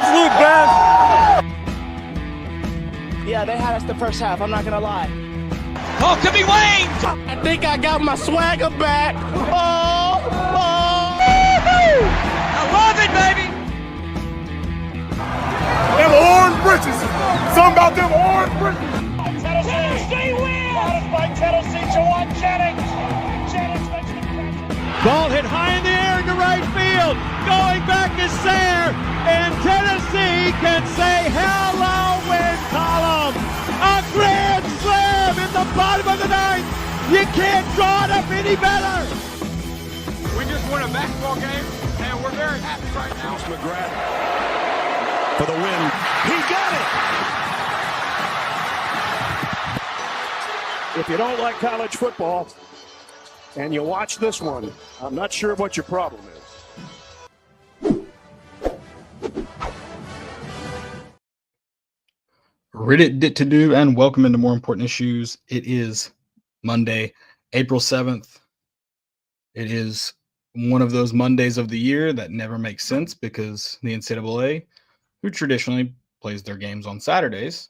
absolute best. Yeah, they had us the first half, I'm not going to lie. Oh, could be Wayne! I think I got my swagger back. Oh! I love it, baby! Them orange britches. Something about them orange britches. Tennessee wins! Brought by Tennessee, Jawan Jennings. Jennings makes the catch. Ball hit high in the air into right field. Going back is Sayre. And Tennessee can say hello, win column. A grand slam in the bottom of the ninth. You can't draw it up any better. We just won a basketball game, and we're very happy right now. McGrath for the win. He got it. If you don't like college football and you watch this one, I'm not sure what your problem is. Reddit did to do, and welcome into More Important Issues. It is Monday, April 7th. It is one of those Mondays of the year that never makes sense because the NCAA, who traditionally plays their games on Saturdays,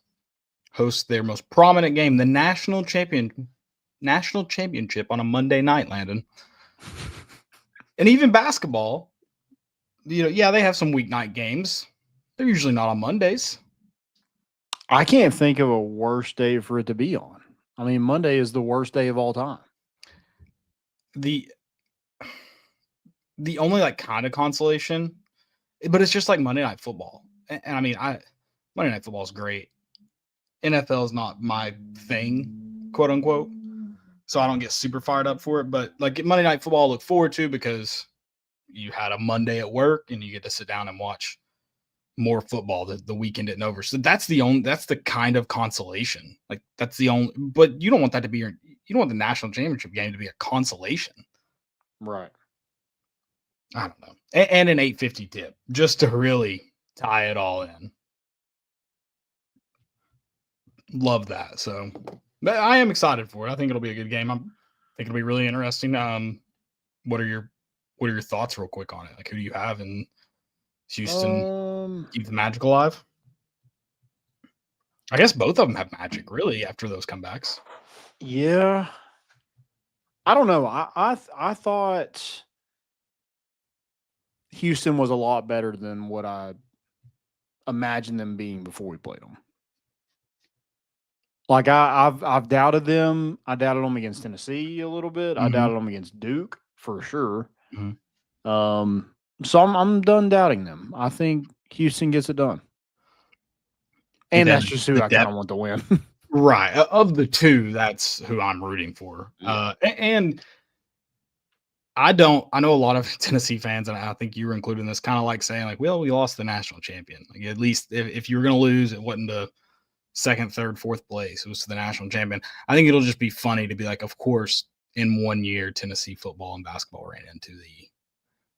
hosts their most prominent game, the national championship on a Monday night, Landon. And even basketball, they have some weeknight games. They're usually not on Mondays. I can't think of a worse day for it to be on. I mean, Monday is the worst day of all time. The only kind of consolation, but it's just like Monday Night Football. And I mean, Monday Night Football is great. NFL is not my thing, quote unquote. So I don't get super fired up for it. But Monday Night Football, I look forward to because you had a Monday at work and you get to sit down and watch more football. The weekend isn't over. So that's the kind of consolation. That's the only, but you don't want that to be you don't want the national championship game to be a consolation. Right. I don't know. And an 8:50 tip just to really tie it all in. Love that. So but I am excited for it. I think it'll be a good game. I think it'll be really interesting. What are your thoughts real quick on it? Who do you have in Houston keep the Magic alive? I guess both of them have Magic really after those comebacks. Yeah. I don't know. I thought Houston was a lot better than what I imagined them being before we played them. I've doubted them. I doubted them against Tennessee a little bit. Mm-hmm. I doubted them against Duke for sure. Mm-hmm. So I'm done doubting them. I think Houston gets it done. And that's just who I kind of want to win. Right. Of the two, that's who I'm rooting for. Yeah. And I know a lot of Tennessee fans, and I think you were included in this, kind of like saying, well, we lost the national champion. At least if you were going to lose, it wasn't the second, third, fourth place. It was to the national champion. I think it'll just be funny to be of course, in 1 year, Tennessee football and basketball ran into the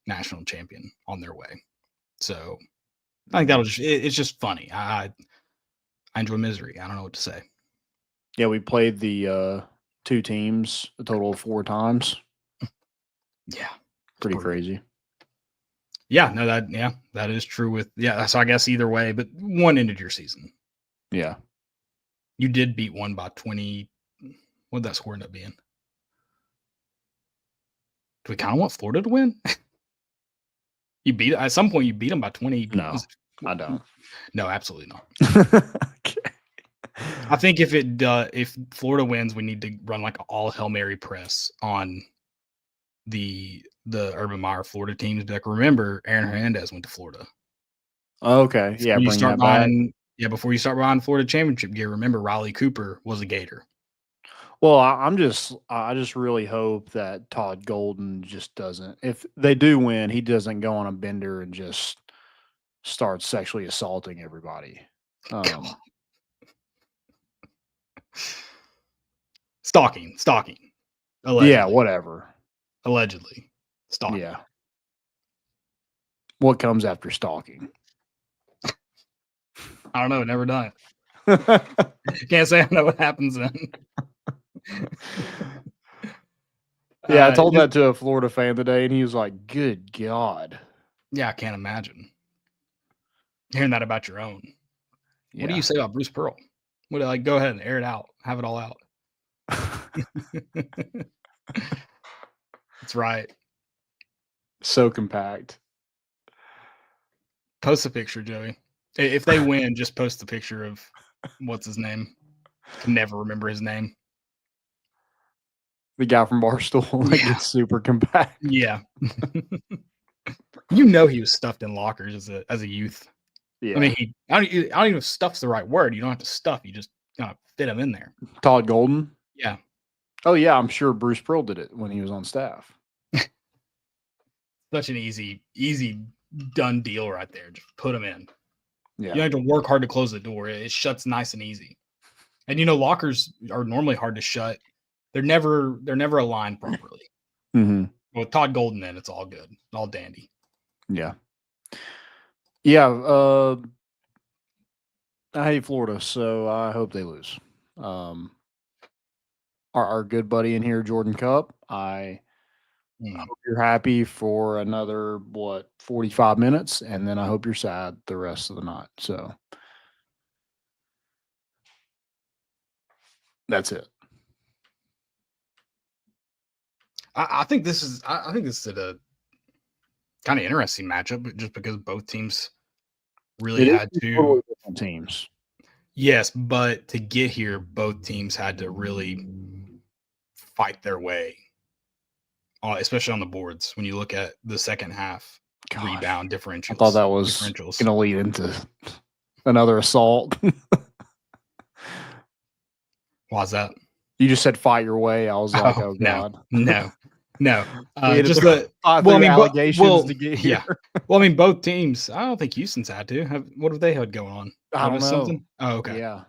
national champion on their way. So I think it's just funny. I enjoy misery. I don't know what to say. Yeah, we played the two teams a total of 4 times. Yeah. Pretty crazy. Yeah, no, that is true so I guess either way, but one ended your season. Yeah. You did beat one by 20. What did that score end up being? Do we kind of want Florida to win? At some point you beat them by 20. No, I don't. No, absolutely not. Okay. I think if Florida wins, we need to run an all Hail Mary press on the Urban Meyer Florida teams. Be remember, Aaron Hernandez went to Florida. Okay. Yeah. Before you start buying Florida championship gear, remember Riley Cooper was a Gator. Well, I just really hope that Todd Golden just doesn't. If they do win, he doesn't go on a bender and just start sexually assaulting everybody. Stalking. Allegedly. Yeah, whatever. Allegedly. Stalking. Yeah. What comes after stalking? I don't know. Never done it. Can't say I know what happens then. Yeah, I told that to a Florida fan today, and he was like, "Good God." Yeah, I can't imagine. hearing that about your own. Yeah. What do you say about Bruce Pearl? Go ahead and air it out, have it all out. That's right. So compact. Post a picture, Joey. If they win, just post the picture of what's his name. Can never remember his name. The guy from Barstool, like Yeah. it's super compact. Yeah. You know he was stuffed in lockers as a youth. Yeah. I mean, I don't even know if stuff's the right word. You don't have to stuff. You just kind of fit him in there. Todd Golden. Yeah. Oh yeah, I'm sure Bruce Pearl did it when he was on staff. Such an easy done deal right there. Just put him in. Yeah. You don't have to work hard to close the door. It shuts nice and easy. And lockers are normally hard to shut. They're never aligned properly. Mm-hmm. With Todd Golden in, it's all good. All dandy. Yeah. Yeah. I hate Florida, so I hope they lose. Our good buddy in here, Jordan Cup, I hope you're happy for another 45 minutes, and then I hope you're sad the rest of the night. So that's it. I think this is a kind of interesting matchup, just because both teams really had to totally different teams. Yes, but to get here, both teams had to really fight their way, especially on the boards. When you look at the second half rebound differentials, I thought that was going to lead into another assault. Why's that? You just said fight your way. I was like, oh God, no. Just the allegations to get here. Yeah. Well, I mean, both teams. I don't think Houston's had to. What have they had going on? I don't know. Something? Oh, okay. Yeah.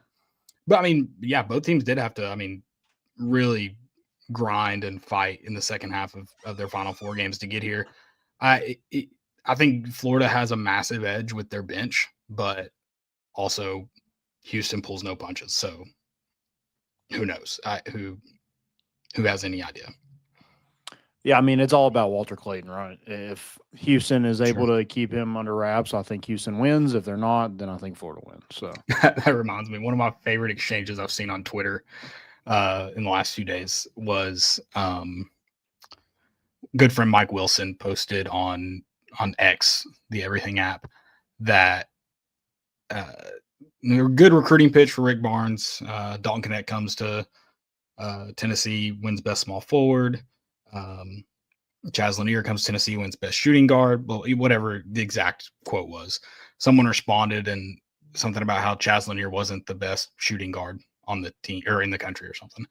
But I mean, yeah, both teams did have to. I mean, really grind and fight in the second half of their final four games to get here. I think Florida has a massive edge with their bench, but also Houston pulls no punches. So who knows? Who has any idea? Yeah, I mean, it's all about Walter Clayton, right? If Houston is able to keep him under wraps, I think Houston wins. If they're not, then I think Florida wins. So that reminds me, one of my favorite exchanges I've seen on Twitter in the last few days was good friend Mike Wilson posted on X, the Everything app, that good recruiting pitch for Rick Barnes. Dalton Knecht comes to Tennessee, wins best small forward. Chaz Lanier comes to Tennessee, wins best shooting guard. Well, whatever the exact quote was. Someone responded and something about how Chaz Lanier wasn't the best shooting guard on the team or in the country or something.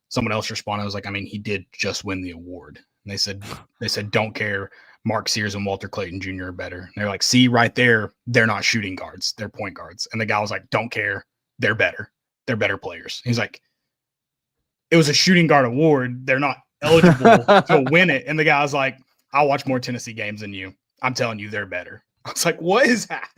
Someone else responded, was like, I mean, he did just win the award. And they said, don't care. Mark Sears and Walter Clayton Jr. are better. And they're like, see right there, they're not shooting guards, they're point guards. And the guy was like, don't care. They're better. They're better players. He's like, it was a shooting guard award. They're not eligible to win it. And the guy's like, I'll watch more Tennessee games than you. I'm telling you, they're better. I was like, what is that?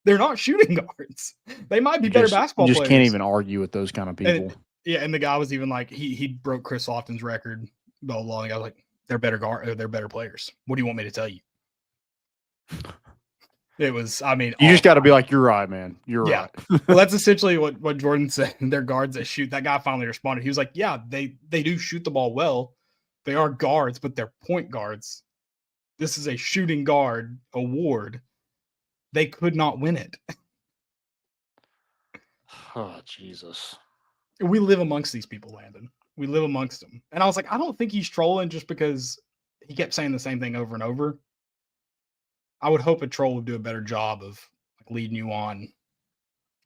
They're not shooting guards. They might be better basketball players. You just can't even argue with those kind of people. And the guy was even like, he broke Chris Lofton's record, blah, blah, blah. And the guy was like, they're better players. What do you want me to tell you? It was, I mean, you just got to be like, you're right, man. You're right. Well, that's essentially what Jordan said. They're guards that shoot. That guy finally responded. He was like, yeah, they do shoot the ball well. They are guards, but they're point guards. This is a shooting guard award. They could not win it. Oh, Jesus. We live amongst these people, Landon. We live amongst them. And I was like, I don't think he's trolling just because he kept saying the same thing over and over. I would hope a troll would do a better job of like leading you on.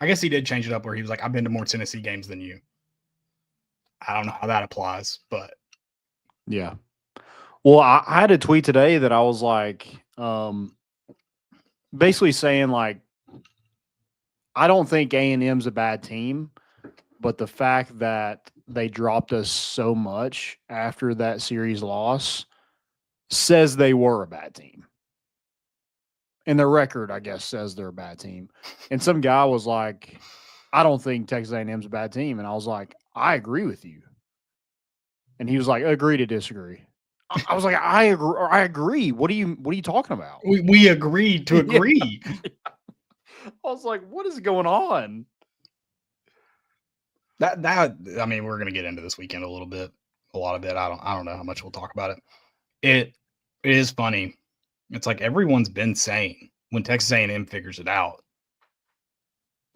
I guess he did change it up where he was like, I've been to more Tennessee games than you. I don't know how that applies, but. Yeah. Well, I had a tweet today that I was like, basically saying like, I don't think A&M's a bad team, but the fact that they dropped us so much after that series loss says they were a bad team. And their record, I guess, says they're a bad team. And some guy was like, I don't think Texas A&M's a bad team. And I was like, I agree with you. And he was like, agree to disagree. I was like, I agree. What are you talking about? We agreed to agree. was like, what is going on? That I mean, we're gonna get into this weekend a lot of it. I don't know how much we'll talk about it. It is funny. It's like everyone's been saying when Texas A&M figures it out,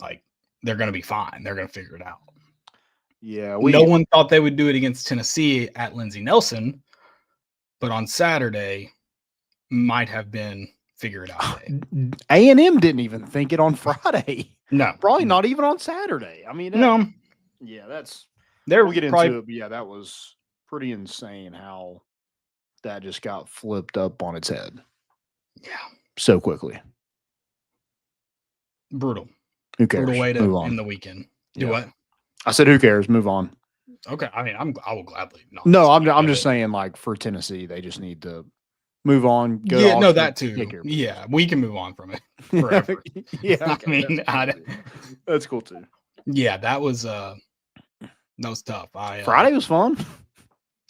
like they're gonna be fine. They're gonna figure it out. Yeah, No one thought they would do it against Tennessee at Lindsey Nelson, but on Saturday might have been figure it out day. A&M didn't even think it on Friday. No, Probably not even on Saturday. I mean, no. yeah, that's They're we'll get probably, into it. But yeah, that was pretty insane how that just got flipped up on its head. Yeah, so quickly. Brutal. Who cares? Brutal way Move to on. end the weekend. Do Yeah. what? I said, who cares? Move on. Okay. I mean, I will gladly not. No, speak I'm of just it. saying, like, for Tennessee, they just need to move on. Go Yeah, to no, Oxford, that too. take care of Yeah, we can move on from it forever. yeah, I okay, mean, that's cool too. Yeah, that was tough. Friday was fun.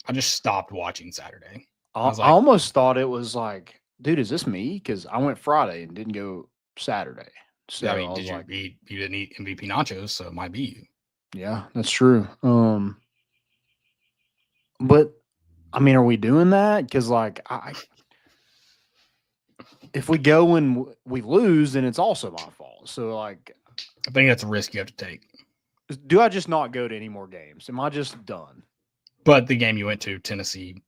I just stopped watching Saturday. I was like- almost thought it was like, dude, is this me? Because I went Friday and didn't go Saturday. So I mean, was did you like, eat? You didn't eat MVP nachos, so it might be you. yeah, that's true. But I mean, are we doing that? Because like, if we go and we lose, then it's also my fault. So like, I think that's a risk you have to take. do I just not go to any more games? Am I just done? But the game you went to, Tennessee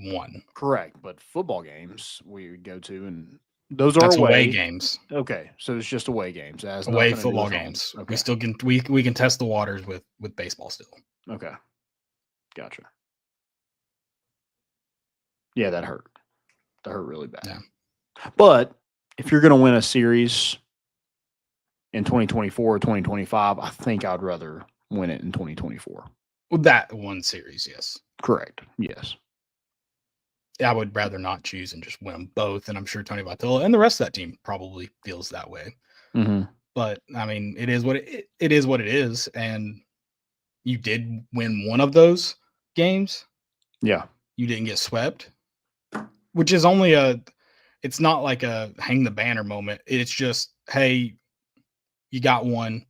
won. Correct, but football games we would go to, and those are That's away. away games. Okay, so it's just away games. It has Away nothing to do football with home. games. Okay. We still can we can test the waters with baseball still. Okay, gotcha. Yeah, that hurt. That hurt really bad. Yeah. But if you're going to win a series in 2024 or 2025, I think I'd rather win it in 2024. Well, that one series, yes. Correct. Yes. I would rather not choose and just win them both. And I'm sure Tony Vitello and the rest of that team probably feels that way. Mm-hmm. But I mean, it is what it is what it is. And you did win one of those games. Yeah. You didn't get swept, which is only it's not like a hang the banner moment. It's just, hey, you got one.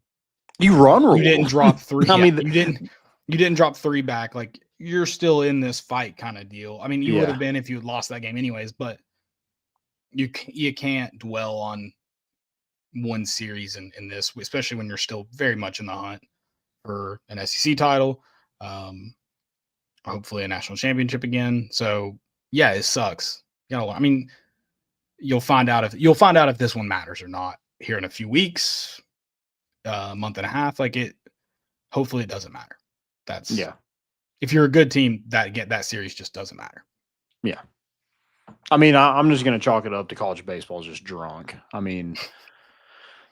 You run rule. You didn't drop three. I Yeah, mean, you didn't drop three back. Like, you're still in this fight kind of deal. I mean, you would Yeah. have been if you had lost that game anyways, but you can't dwell on one series in this, especially when you're still very much in the hunt for an SEC title, hopefully a national championship again. So yeah, it sucks. I mean, you'll find out if this one matters or not here in a few weeks, a month and a half. Like it, hopefully it doesn't matter. That's yeah. If you're a good team, that series just doesn't matter. Yeah. I mean, I'm just going to chalk it up to college baseball is just drunk. I mean,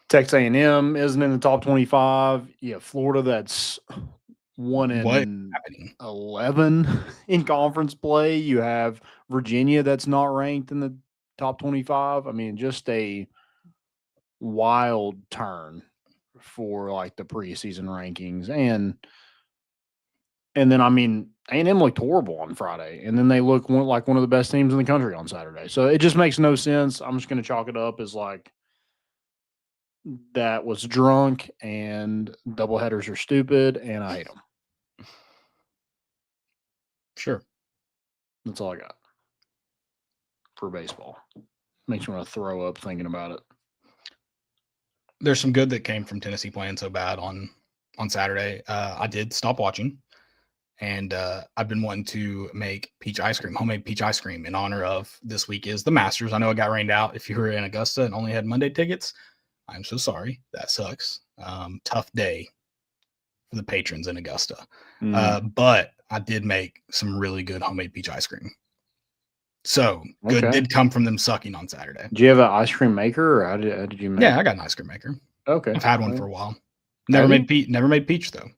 Texas A&M isn't in the top 25. Yeah, Florida that's 1-11 in conference play. You have Virginia that's not ranked in the top 25. I mean, just a wild turn for like the preseason rankings. And then, I mean, A&M looked horrible on Friday, and then they look like one of the best teams in the country on Saturday. So it just makes no sense. I'm just going to chalk it up as like that was drunk, and doubleheaders are stupid, and I hate them. Sure. That's all I got for baseball. Makes me want to throw up thinking about it. There's some good that came from Tennessee playing so bad on Saturday. I did stop watching. And I've been wanting to make homemade peach ice cream in honor of this week is the Masters. I know it got rained out if you were in Augusta and only had Monday tickets. I'm so sorry. That sucks. Tough day for the patrons in Augusta. But I did make some really good homemade peach ice cream. So good did come from them sucking on Saturday. Do you have an ice cream maker, or how did you make? Yeah, I got an ice cream maker. Okay. I've had one for a while. Never made peach though.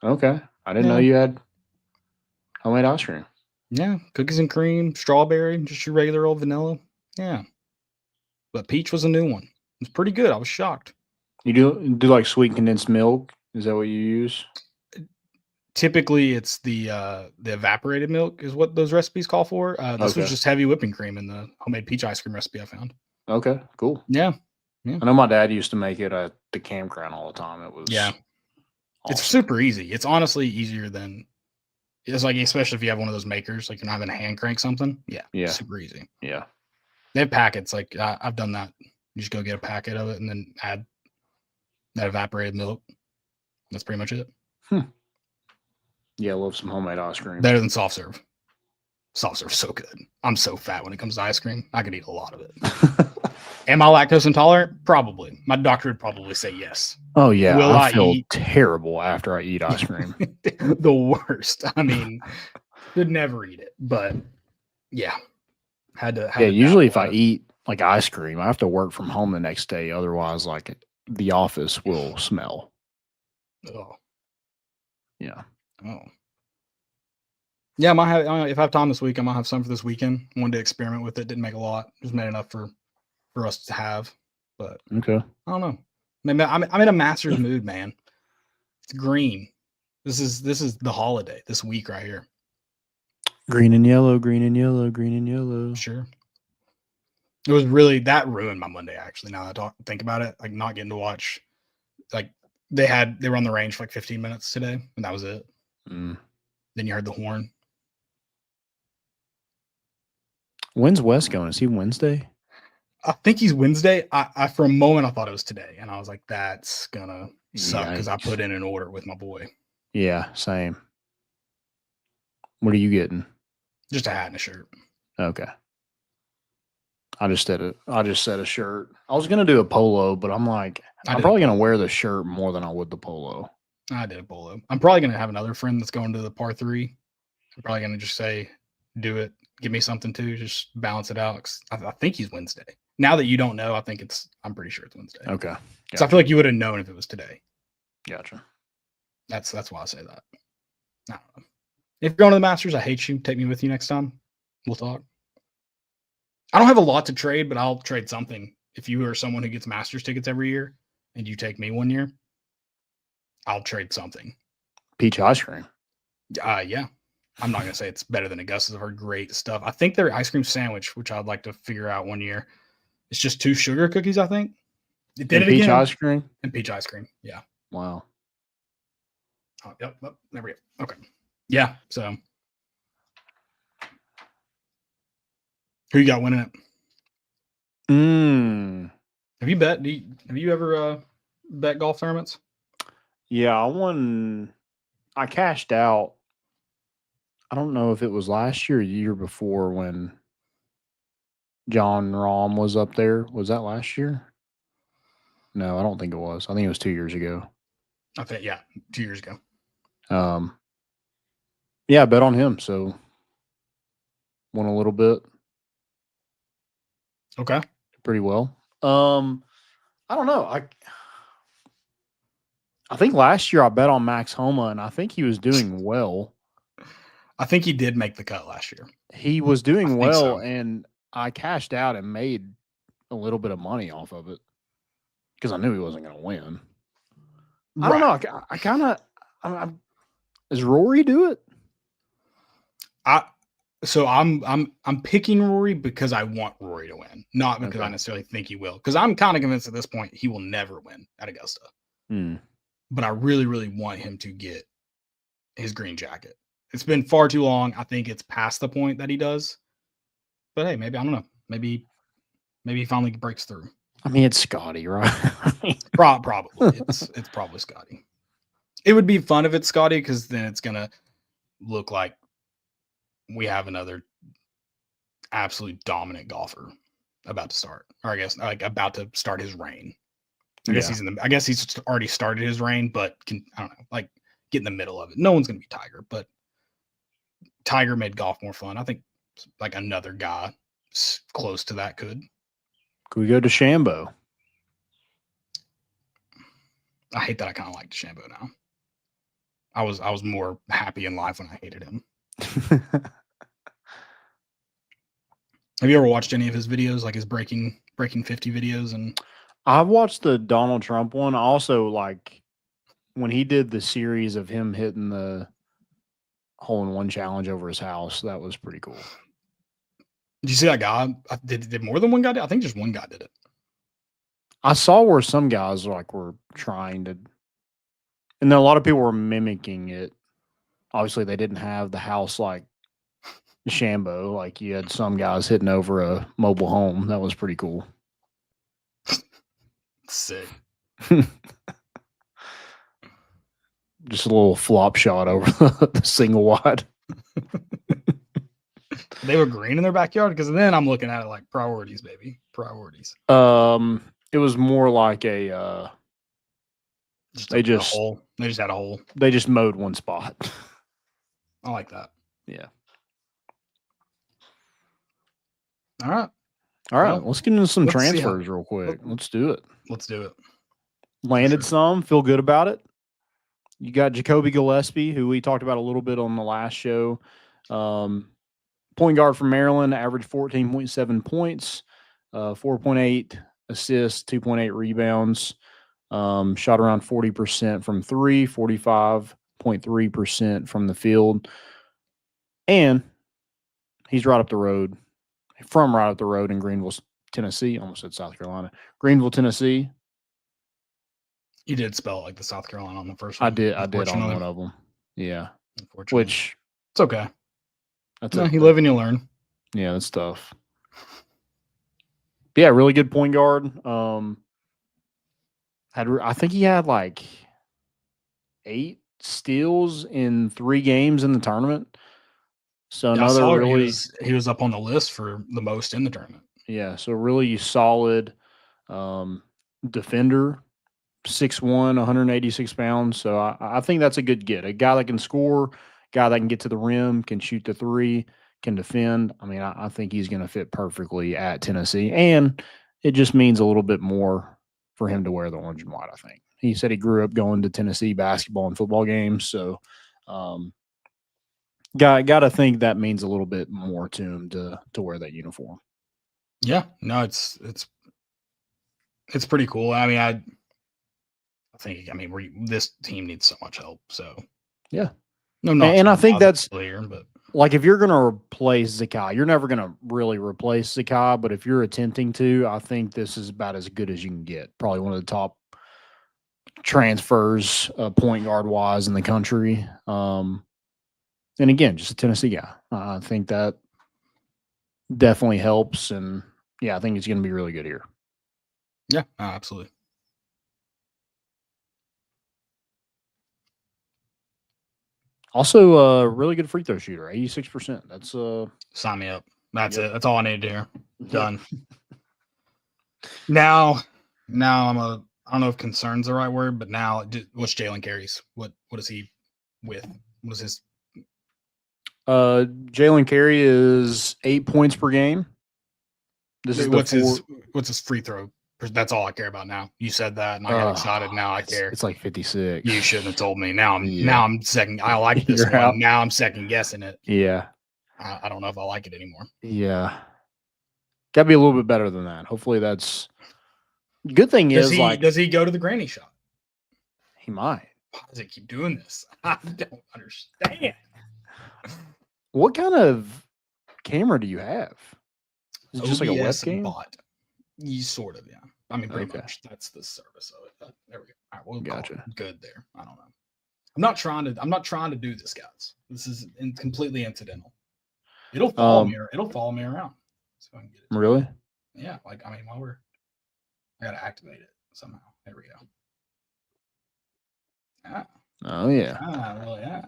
Okay. I didn't know you had homemade ice cream. Yeah, cookies and cream, strawberry, just your regular old vanilla. Yeah. But peach was a new one. It's pretty good. I was shocked. You do like sweet condensed milk? Is that what you use? Typically, it's the evaporated milk is what those recipes call for. This was just heavy whipping cream in the homemade peach ice cream recipe I found. Okay, cool. Yeah. I know my dad used to make it at the campground all the time. It was Yeah. It's awesome. super easy. It's honestly easier than it's like, especially if you have one of those makers, like you're not having to hand crank something. Yeah. Yeah. Super easy. Yeah. They have packets. Like I've done that. You just go get a packet of it and then add that evaporated milk. That's pretty much it. Yeah, I love some homemade ice cream. Better than soft serve. Soft serve's so good. I'm so fat when it comes to ice cream. I could eat a lot of it. Am I lactose intolerant? Probably. My doctor would probably say yes. Oh yeah, Will I I feel eat? terrible after I eat ice cream. The worst. I mean, could never eat it, but yeah, had to. Yeah, usually if I eat like ice cream, I have to work from home the next day. Otherwise, like the office will smell. Oh, Yeah. oh, yeah. I might have if I have time this week. I might have some for this weekend. Wanted to experiment with it. Didn't make a lot. Just made enough for us to have. But Okay. I don't know. Maybe I'm in a master's mood, man. It's green. This is the holiday. This week right here. Green and yellow, green and yellow, green and yellow. Sure. It was really that ruined my Monday. Actually, now that I think about it, like not getting to watch, like they were on the range for like 15 minutes today, and that was it. Mm. Then you heard the horn. When's Wes going? Is he Wednesday? I think he's Wednesday. I for a moment I thought it was today, and I was like, that's gonna suck because I put in an order with my boy. Yeah, same. What are you getting? Just a hat and a shirt. Okay. I just said a shirt. I was gonna do a polo, but I'm like, I'm probably gonna wear the shirt more than I would the polo. I did a polo. I'm probably gonna have another friend that's going to the par 3. I'm probably gonna just say, do it. Give me something too. Just balance it out. 'Cause I think he's Wednesday. Now that you don't know, I'm pretty sure it's Wednesday. Okay. So I feel like you would have known if it was today. Gotcha. That's why I say that. I don't know. If you're going to the Masters, I hate you. Take me with you next time. We'll talk. I don't have a lot to trade, but I'll trade something. If you are someone who gets Masters tickets every year and you take me one year, I'll trade something. Peach ice cream. Yeah. I'm not going to say it's better than Augusta's. I've heard great stuff. I think their ice cream sandwich, which I'd like to figure out one year, it's just 2 sugar cookies, I think. It did And it peach again. ice cream. And peach ice cream. Yeah. Wow. Oh, yep. There we go. Okay. Yeah. So who you got winning it? Have you bet? Have you ever bet golf tournaments? Yeah, I cashed out. I don't know if it was last year or the year before when John Rahm was up there. Was that last year? No, I don't think it was. I think it was 2 years ago. I think, yeah, 2 years ago. Yeah, I bet on him, so won a little bit. Okay. Pretty well. I don't know. I think last year I bet on Max Homa, and I think he was doing well. I think he did make the cut last year. He was doing well, so. And I cashed out and made a little bit of money off of it because I knew he wasn't going to win. I don't know. I kind of. Does Rory do it? So I'm picking Rory because I want Rory to win, not because I necessarily think he will. Because I'm kind of convinced at this point he will never win at Augusta. But I really, really want him to get his green jacket. It's been far too long. I think it's past the point that he does. But hey, maybe I don't know. Maybe he finally breaks through. I mean, it's Scotty, right? Probably. It's probably Scotty. It would be fun if it's Scotty because then it's gonna look like we have another absolute dominant golfer about to start, or I guess like about to start his reign. I guess he's already started his reign, but I don't know, like get in the middle of it. No one's gonna be Tiger, but Tiger made golf more fun. I think like another guy close to that could. Could we go to Shambo? I hate that I kind of like DeChambeau now. I was more happy in life when I hated him. Have you ever watched any of his videos, like his breaking 50 videos? And I've watched the Donald Trump one. Also, like when he did the series of him hitting the hole-in-one challenge over his house, that was pretty cool. Did you see that guy? Did more than one guy did? I think just one guy did it. I saw where some guys were trying to, and then a lot of people were mimicking it. Obviously, they didn't have the house like Shambo. Like you had some guys hitting over a mobile home. That was pretty cool. Sick. Just a little flop shot over the single wide. They were green in their backyard because then I'm looking at it like priorities, baby. Priorities. It was more like a They a just had a hole. they just mowed one spot. I like that. Yeah. All right. All right, Well, let's get into some let's see how- transfers real quick. Let's do it. Let's do it. Landed Sure. some, feel good about it. You got Jacoby Gillespie, who we talked about a little bit on the last show. Point guard from Maryland, averaged 14.7 points, 4.8 assists, 2.8 rebounds. Shot around 40% from three, 45.3% from the field. And he's right up the road, right up the road in Greenville, Tennessee. Almost said South Carolina. Greenville, Tennessee. You did spell it like the South Carolina on the first one. I did on unfortunately. one of them. Yeah. Unfortunately. Which it's okay. that's No, it. you live and you learn. Yeah, that's tough. But yeah, really good point guard. I think he had like 8 steals in 3 games in the tournament. So Yeah, I saw another really he was up on the list for the most in the tournament. yeah, so really solid defender, 6'1", 186 pounds. So I think that's a good get. A guy that can score, guy that can get to the rim, can shoot the three, can defend. I mean, I think he's going to fit perfectly at Tennessee. And it just means a little bit more for him to wear the orange and white, I think. He said he grew up going to Tennessee basketball and football games. So got to think that means a little bit more to him to wear that uniform. Yeah, no, it's pretty cool. I mean, I think this team needs so much help. So yeah, no, and I think that's clear. But like if you're going to replace Zakai, you're never going to really replace Zakai. But if you're attempting to, I think this is about as good as you can get. Probably one of the top transfers, point guard wise, in the country. And again, just a Tennessee guy. I think that definitely helps. And yeah, I think it's going to be really good here. yeah, absolutely. Also, a really good free throw shooter, 86%. That's Sign me up. That's Yep. it. That's all I need to hear. Done. Now I don't know if concern's the right word, but now what's Jalen Carey's? What is he with? What is his? Jalen Carey is 8 points per game. This is what's his free throw? That's all I care about now. You said that, and I got excited. Now I care. It's like 56. You shouldn't have told me. Now Yeah. I'm second. I like this You're one. out. Now I'm second guessing it. Yeah. I don't know if I like it anymore. Yeah. Got to be a little bit better than that. Hopefully that's good thing Does he go to the granny shop? he might. Why does it keep doing this? I don't understand. What kind of camera do you have? Is it just like a OBS webcam? bot. You sort of, yeah. I mean, pretty Okay. much. That's the service of it. But there we go. All right, we'll Gotcha. call it good there. I don't know. I'm not trying to do this, guys. This is completely incidental. It'll follow me. It'll follow me around. So I can get it. Really? Yeah. Like, I mean, I gotta activate it somehow. There we go. Yeah. Oh yeah. Well, yeah.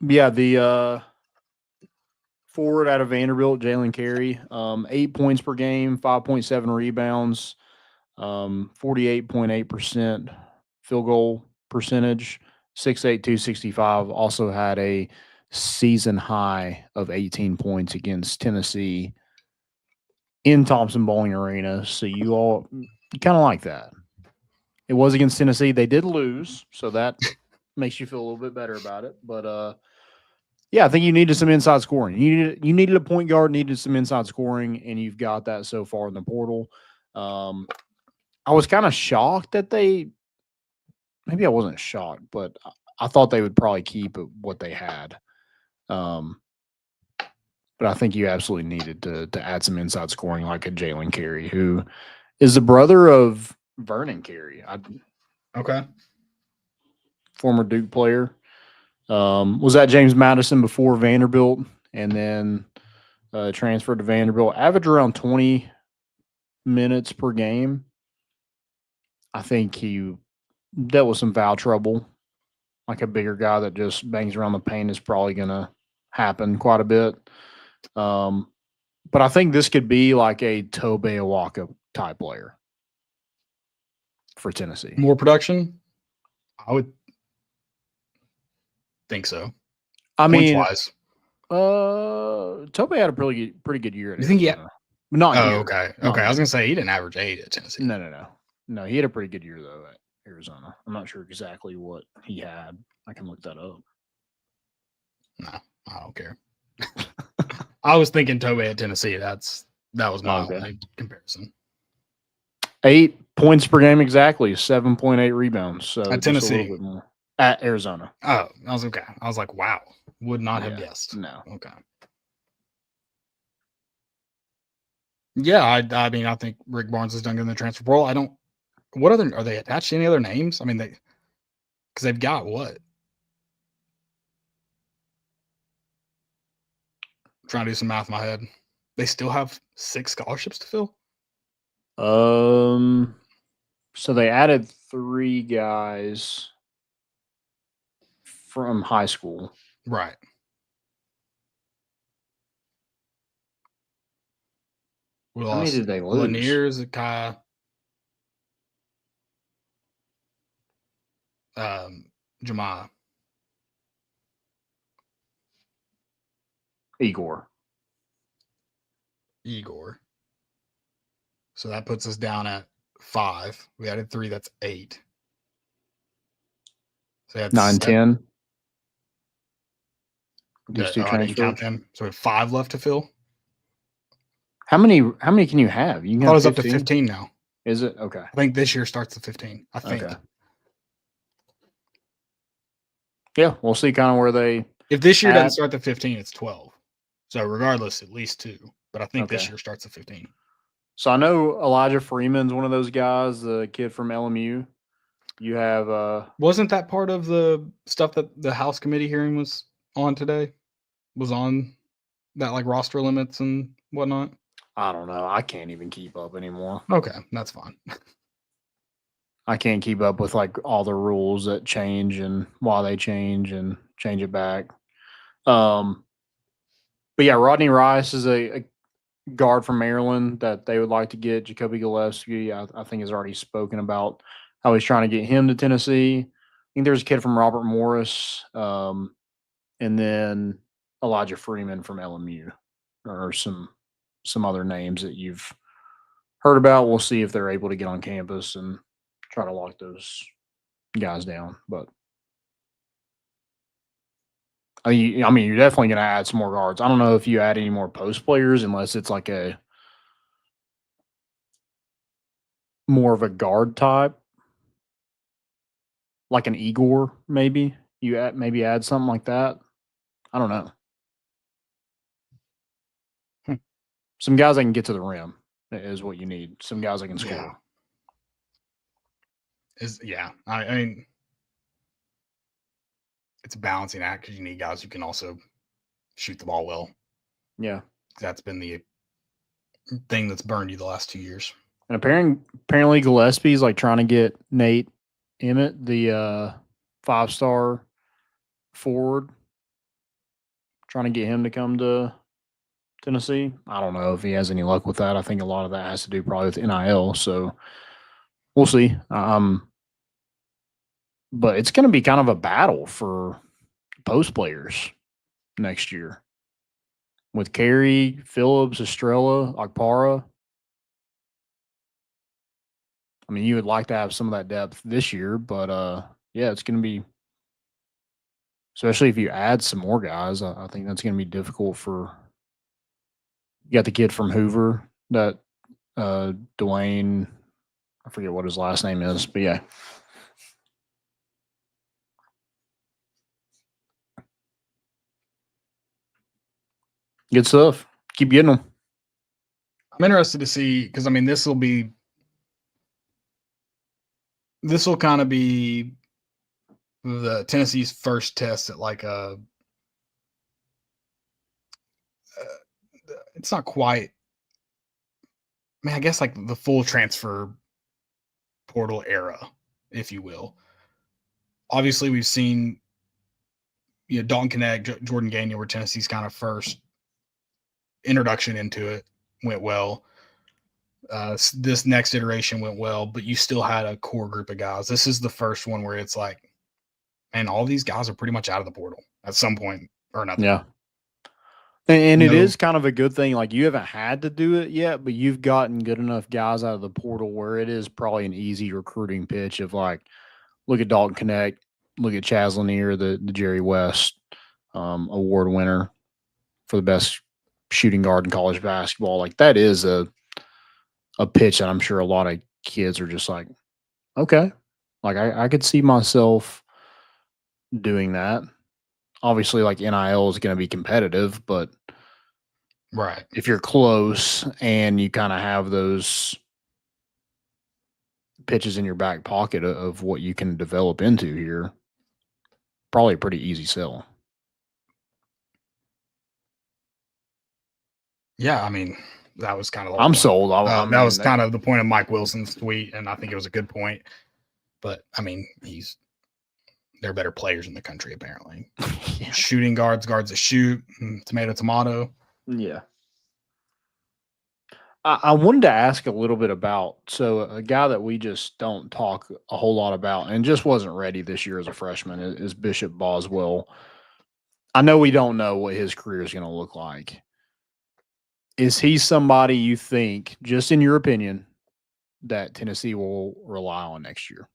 Yeah, the forward out of Vanderbilt, Jalen Carey, 8 points per game, 5.7 rebounds, 48.8% field goal percentage, 6'8", 265. Also had a season high of 18 points against Tennessee in Thompson Bowling Arena. So you kind of like that. It was against Tennessee. They did lose, so that makes you feel a little bit better about it. But yeah, I think you needed some inside scoring. You needed a point guard, needed some inside scoring, and you've got that so far in the portal. I was kind of shocked that maybe I wasn't shocked, but I thought they would probably keep what they had. But I think you absolutely needed to add some inside scoring like a Jalen Carey, who is the brother of Vernon Carey, Okay. former Duke player. Was at James Madison before Vanderbilt, and then transferred to Vanderbilt. Averaged around 20 minutes per game. I think he dealt with some foul trouble. Like a bigger guy that just bangs around the paint is probably going to happen quite a bit. But I think this could be like a Tobe Awaka type player for Tennessee. More production? I would think so. I mean, Points-wise. Tobe had a pretty good year. At You think he had- Arizona. Not Oh, here. okay. Not Okay. I was here. going to say he didn't average 8 at Tennessee. No, he had a pretty good year though at Arizona. I'm not sure exactly what he had. I can look that up. No, I don't care. I was thinking Tobe at Tennessee. That was my Okay. only comparison. 8 points per game exactly, 7.8 rebounds. So At just a little Tennessee? bit more. At Arizona. Oh, I was okay. I was like, wow. Would not have Yeah. guessed. No. Okay. Yeah, I mean, I think Rick Barnes has done good in the transfer portal. I don't. What other are they attached to any other names? I mean, because they've got what? Trying to do some math in my head. They still have 6 scholarships to fill. So they added 3 guys from high school. Right. We How many lost did they lose? Lanier, Zakai, Jemiah. Igor. So that puts us down at 5. We added 3. That's 8. So that's 9, 10. Yeah, These two I didn't count transfers. them. So we have 5 left to fill. How many can you have? You can I thought it have was up to 15 now. Is it? Okay. I think this year starts at 15. I think. Okay. Yeah, we'll see kind of where they If this year doesn't Add- start at 15, it's 12. So regardless, at least 2. But I think this Okay. year starts at 15. So I know Elijah Freeman's one of those guys, the kid from LMU. You have Wasn't that part of the stuff that the House committee hearing was on today? Was on that like roster limits and whatnot? I don't know. I can't even keep up anymore. Okay, that's fine. I can't keep up with like all the rules that change and why they change and change it back. But yeah, Rodney Rice is a guard from Maryland that they would like to get. Jacoby Gillespie, I think, has already spoken about how he's trying to get him to Tennessee. I think there's a kid from Robert Morris, and then Elijah Freeman from LMU, or some other names that you've heard about. We'll see if they're able to get on campus and try to lock those guys down. But I mean, you're definitely going to add some more guards. I don't know if you add any more post players unless it's like a more of a guard type, like an Igor, maybe. You add something like that. I don't know. Some guys that can get to the rim is what you need. Some guys that can score. I mean, it's a balancing act because you need guys who can also shoot the ball well. Yeah. That's been the thing that's burned you the last 2 years. And apparently Gillespie's like trying to get Nate Emmett, the 5-star forward, trying to get him to come to Tennessee. I don't know if he has any luck with that. I think a lot of that has to do probably with NIL. So we'll see. But it's going to be kind of a battle for post players next year with Carey, Phillips, Estrella, Akpara. I mean, you would like to have some of that depth this year, but yeah, it's going to be, especially if you add some more guys, I think that's going to be difficult for. You got the kid from Hoover, that Dwayne, I forget what his last name is, but yeah. Good stuff. Keep getting them. I'm interested to see because I mean this will kind of be the Tennessee's first test at like it's not quite. I mean, I guess like the full transfer portal era, if you will. Obviously, we've seen Dalton Knecht, Jordan Gagnon were Tennessee's kind of first introduction into it. Went well. This next iteration went well, but you still had a core group of guys. This is the first one where it's like, man, all these guys are pretty much out of the portal at some point or another. Yeah. And it is kind of a good thing. Like, you haven't had to do it yet, but you've gotten good enough guys out of the portal where it is probably an easy recruiting pitch of like, look at Dalton Knecht, look at Chaz Lanier, the Jerry West award winner for the best shooting guard in college basketball. Like, that is a pitch that I'm sure a lot of kids are just like, okay, like I could see myself doing that. Obviously, like, NIL is going to be competitive, but right, if you're close and you kind of have those pitches in your back pocket of what you can develop into here, probably a pretty easy sell. Yeah, I mean, that was kind of. I'm sold. That was kind of the point of Mike Wilson's tweet, and I think it was a good point. But I mean, they're better players in the country apparently. Yeah. Shooting guards that shoot, tomato. Yeah. I wanted to ask a little bit about a guy that we just don't talk a whole lot about and just wasn't ready this year as a freshman is Bishop Boswell. I know we don't know what his career is going to look like. Is he somebody you think, just in your opinion, that Tennessee will rely on next year?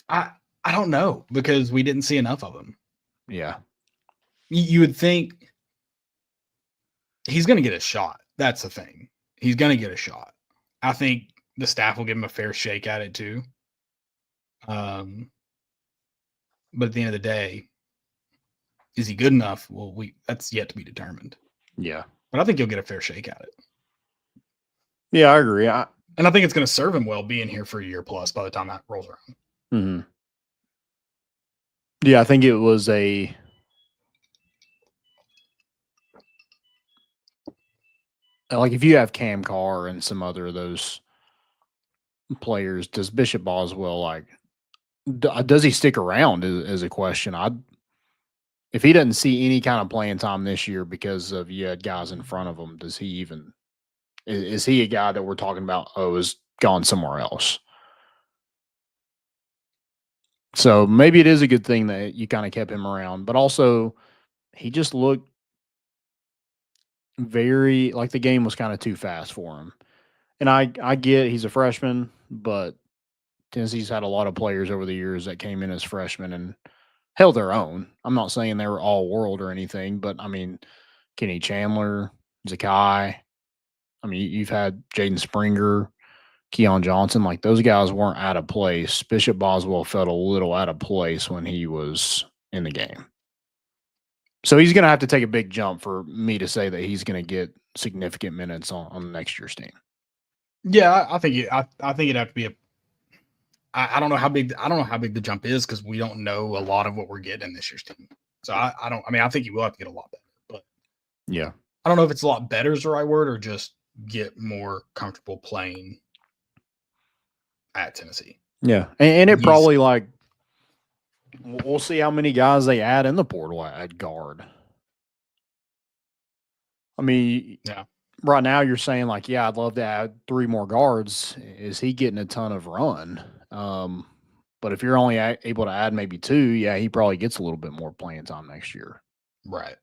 I don't know because we didn't see enough of him. Yeah. You would think he's going to get a shot. That's the thing. He's going to get a shot. I think the staff will give him a fair shake at it too. But at the end of the day, is he good enough? Well, that's yet to be determined. Yeah. But I think he'll get a fair shake at it. Yeah, I agree. And I think it's going to serve him well being here for a year plus by the time that rolls around. Mm-hmm. Yeah, I think it was like if you have Cam Carr and some other of those players, does Bishop Boswell does he stick around is a question. If he doesn't see any kind of playing time this year because of you had guys in front of him, does he even is he a guy that we're talking about is gone somewhere else? So maybe it is a good thing that you kind of kept him around, but also he just looked very like the game was kind of too fast for him. And I get he's a freshman, but Tennessee's had a lot of players over the years that came in as freshmen and held their own. I'm not saying they were all world or anything, but I mean, Kenny Chandler, Zakai. I mean, you've had Jaden Springer, Keon Johnson, like those guys weren't out of place. Bishop Boswell felt a little out of place when he was in the game. So he's going to have to take a big jump for me to say that he's going to get significant minutes on next year's team. Yeah, I think it'd have to be I don't know how big the jump is because we don't know a lot of what we're getting in this year's team. So I think he will have to get a lot better. But yeah, I don't know if it's a lot better is the right word or just get more comfortable playing at Tennessee. Yeah, and it probably we'll see how many guys they add in the portal at guard. I mean, yeah. Right now you're saying I'd love to add 3 more guards. Is he getting a ton of run? But if you're only able to add maybe 2, yeah, he probably gets a little bit more playing time next year. Right.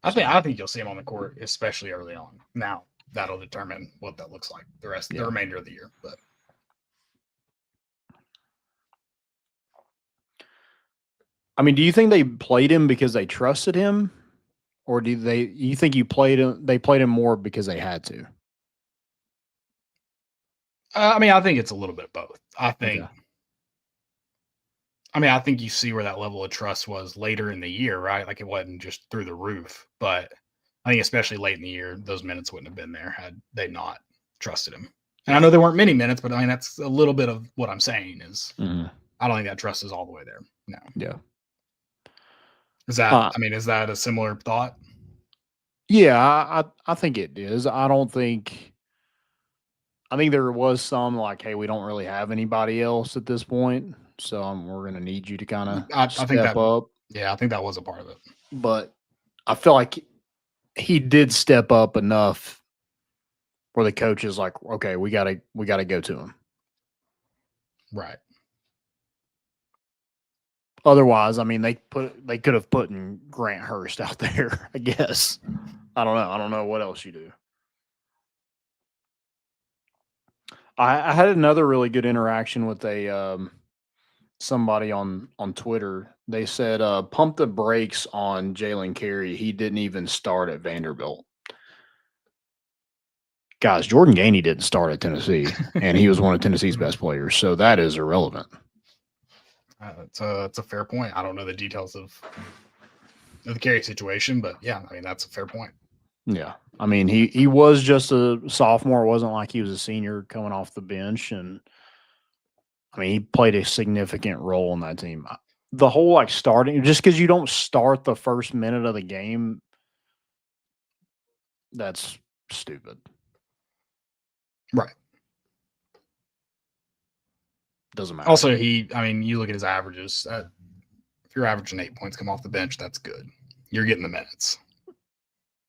I think you'll see him on the court, especially early on. Now that'll determine what that looks like the remainder of the year. But I mean, do you think they played him because they trusted him, or you think they played him more because they had to? I mean, I think it's a little bit of both. I I mean, I think you see where that level of trust was later in the year, right? Like it wasn't just through the roof, but I think especially late in the year, those minutes wouldn't have been there had they not trusted him. And I know there weren't many minutes, but I mean, that's a little bit of what I'm saying is I don't think that trust is all the way there. No. Yeah. Is that, is that a similar thought? Yeah, I think it is. I think there was some like, hey, we don't really have anybody else at this point, so we're going to need you to kind of step up. Yeah, I think that was a part of it. But I feel like he did step up enough where the coach is like, okay, we gotta go to him. Right. Otherwise, I mean, they could have put in Grant Hurst out there, I guess. I don't know. I don't know what else you do. I had another really good interaction with somebody on Twitter. They said, pump the brakes on Jalen Carey. He didn't even start at Vanderbilt. Guys, Jordan Gainey didn't start at Tennessee, and he was one of Tennessee's best players, so that is irrelevant. That's a fair point. I don't know the details of the Carey situation, but yeah, I mean, that's a fair point. Yeah. I mean, he was just a sophomore. It wasn't like he was a senior coming off the bench. And I mean, he played a significant role in that team. The whole like starting, just because you don't start the first minute of the game, that's stupid. Right. Doesn't matter. Also, you look at his averages. If you're averaging 8 points come off the bench, that's good. You're getting the minutes.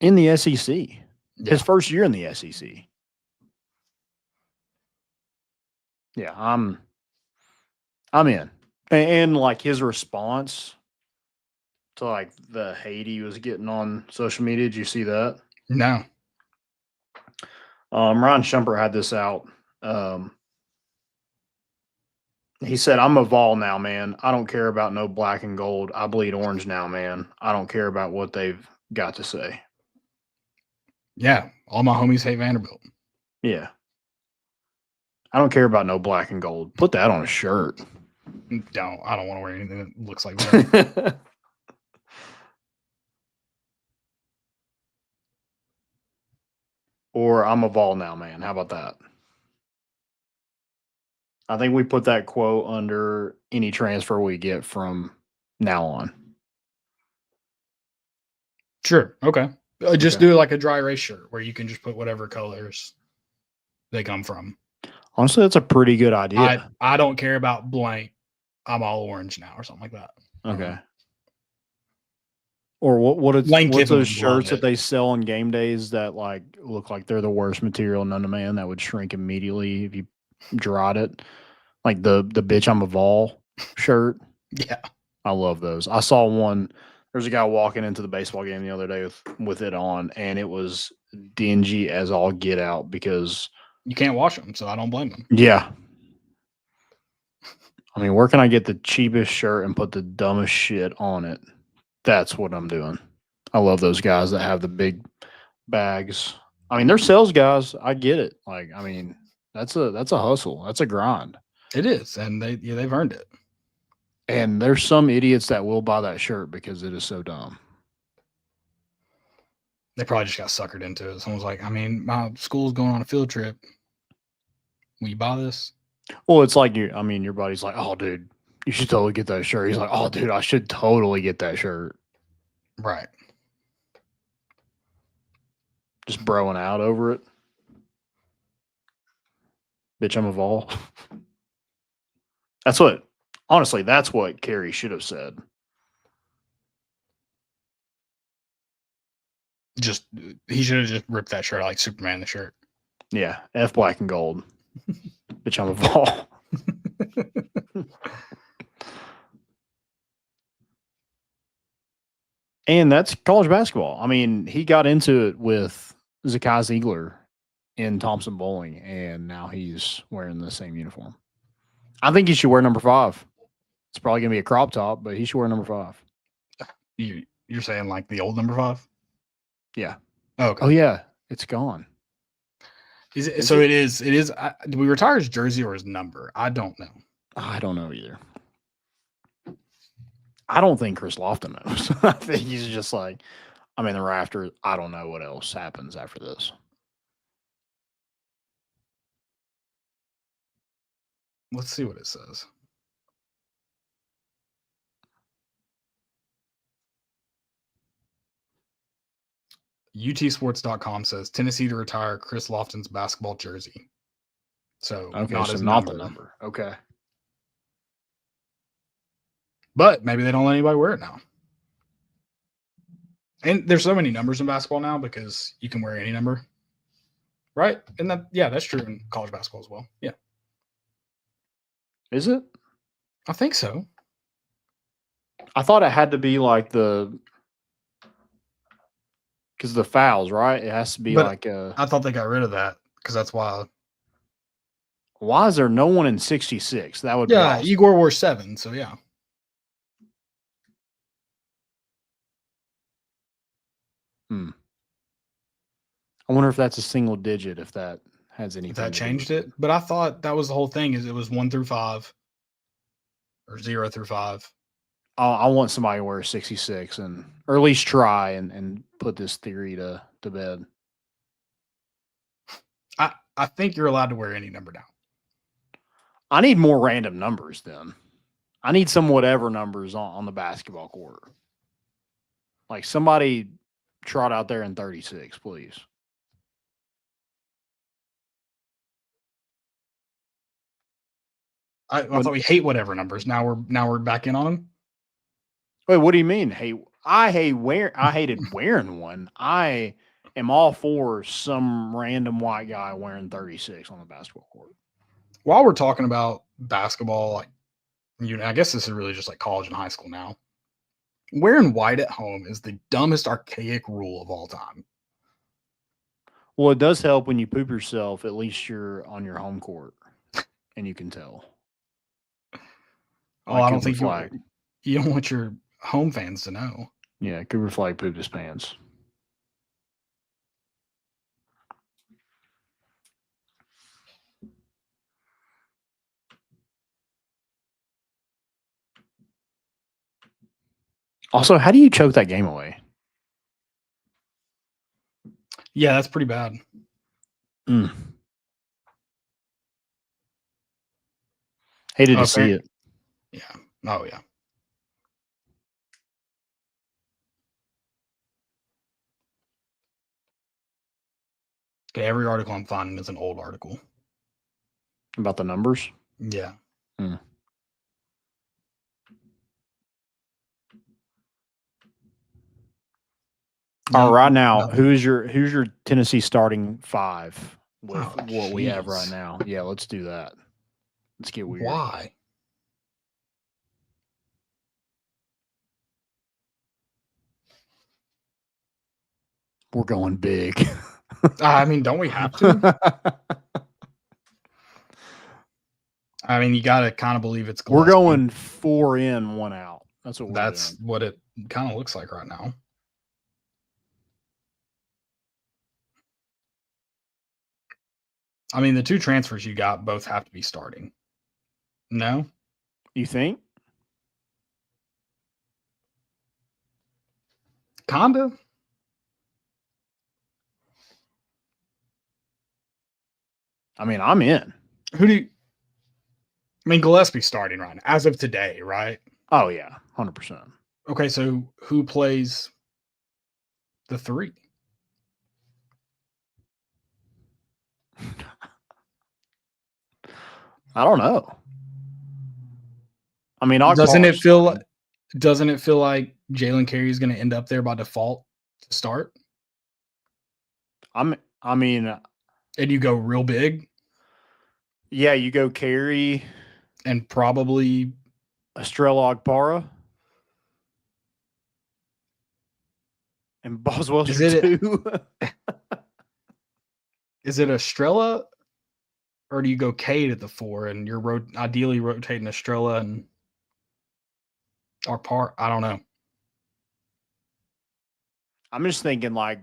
In the SEC. Yeah. His first year in the SEC. Yeah, I'm in. And like his response to like the hate he was getting on social media, did you see that? No. Ryan Shumpert had this out. He said, I'm a Vol now, man. I don't care about no black and gold. I bleed orange now, man. I don't care about what they've got to say. Yeah, all my homies hate Vanderbilt. Yeah. I don't care about no black and gold. Put that on a shirt. I don't want to wear anything that looks like that. Or I'm a Vol now, man. How about that? I think we put that quote under any transfer we get from now on. Sure. Okay. Just do like a dry erase shirt where you can just put whatever colors they come from. Honestly, that's a pretty good idea. I don't care about blank. I'm all orange now or something like that. Okay. Or what's those shirts that they sell on game days that like look like they're the worst material known to man that would shrink immediately if you dried it? Like the bitch I'm a Vol shirt. Yeah. I love those. I saw one. There's a guy walking into the baseball game the other day with it on, and it was dingy as all get out because you can't wash them, so I don't blame them. Yeah. I mean, where can I get the cheapest shirt and put the dumbest shit on it? That's what I'm doing. I love those guys that have the big bags. I mean, they're sales guys. I get it. Like, I mean, that's a hustle. That's a grind. It is, and they've earned it. And there's some idiots that will buy that shirt because it is so dumb. They probably just got suckered into it. Someone's like, I mean, my school's going on a field trip. Will you buy this? Well, it's like your buddy's like, oh, dude, you should totally get that shirt. He's like, oh, dude, I should totally get that shirt. Right. Just broing out over it. Bitch, I'm a Vol. Honestly, that's what Carey should have said. He should have just ripped that shirt out like Superman the shirt. Yeah, F black and gold. Bitch, I'm a Vol. And that's college basketball. I mean, he got into it with Zakai Ziegler in Thompson Bowling, and now he's wearing the same uniform. I think he should wear number 5. It's probably going to be a crop top, but he should wear number 5. You're saying like the old number 5? Yeah. Oh, okay. Oh, yeah. It's gone. Is it? So it is. It is. Do we retire his jersey or his number? I don't know. I don't know either. I don't think Chris Lofton knows. I think he's just like, I'm in the rafters. I don't know what else happens after this. Let's see what it says. UTsports.com says Tennessee to retire Chris Lofton's basketball jersey. So Okay, not so his not number. the number. Okay. But maybe they don't let anybody wear it now. And there's so many numbers in basketball now because you can wear any number. Right? And that's true in college basketball as well. Yeah. Is it? I think so. I thought it had to be like because the fouls, right? It has to be But like I thought they got rid of that because that's why. Why is there no one in 66? That would be Yeah, awesome. Igor wore 7, so yeah. I wonder if that's a single digit, if that has anything. If that to do changed with it. But I thought that was the whole thing, is it was 1 through 5 or 0 through 5. I want somebody to wear 66 or at least try and put this theory to bed. I think you're allowed to wear any number now. I need more random numbers then. I need some whatever numbers on the basketball court. Like somebody trot out there in 36, please. I thought we hate whatever numbers. Now we're back in on them. Wait, what do you mean? Hey, I hated wearing one. I am all for some random white guy wearing 36 on the basketball court. While we're talking about basketball, like, I guess this is really just like college and high school now. Wearing white at home is the dumbest archaic rule of all time. Well, it does help when you poop yourself. At least you're on your home court, and you can tell. Oh, I don't think you don't want your home fans to know. Yeah, Cooper Flag pooped his pants. Also, how do you choke that game away? Yeah, that's pretty bad. Hated to see it. Yeah. Oh, yeah. Okay, every article I'm finding is an old article. About the numbers? Yeah. Right now, who's your Tennessee starting 5 with what we have right jeez. now? Yeah, let's do that. Let's get weird. Why? We're going big. I mean, don't we have to? I mean, you got to kind of believe it's We're Gillespie. going 4 in, 1 out. That's what we're That's doing. what it kind of looks like right now. I mean, the 2 transfers you got both have to be starting. No? You think? Kinda. I mean, I'm in. Who do you... I mean, Gillespie's starting right now, as of today, right? Oh, yeah, 100%. Okay, so who plays the 3? I don't know. I mean, Doesn't it feel like Jalen Carey is going to end up there by default to start? I mean, And you go real big yeah, you go Carey, and probably Estrella Agpara, and Boswell's Is your it- 2. is it Estrella, or do you go Cade at the 4 and you're ideally rotating Estrella and Agpara? I don't know. I'm just thinking like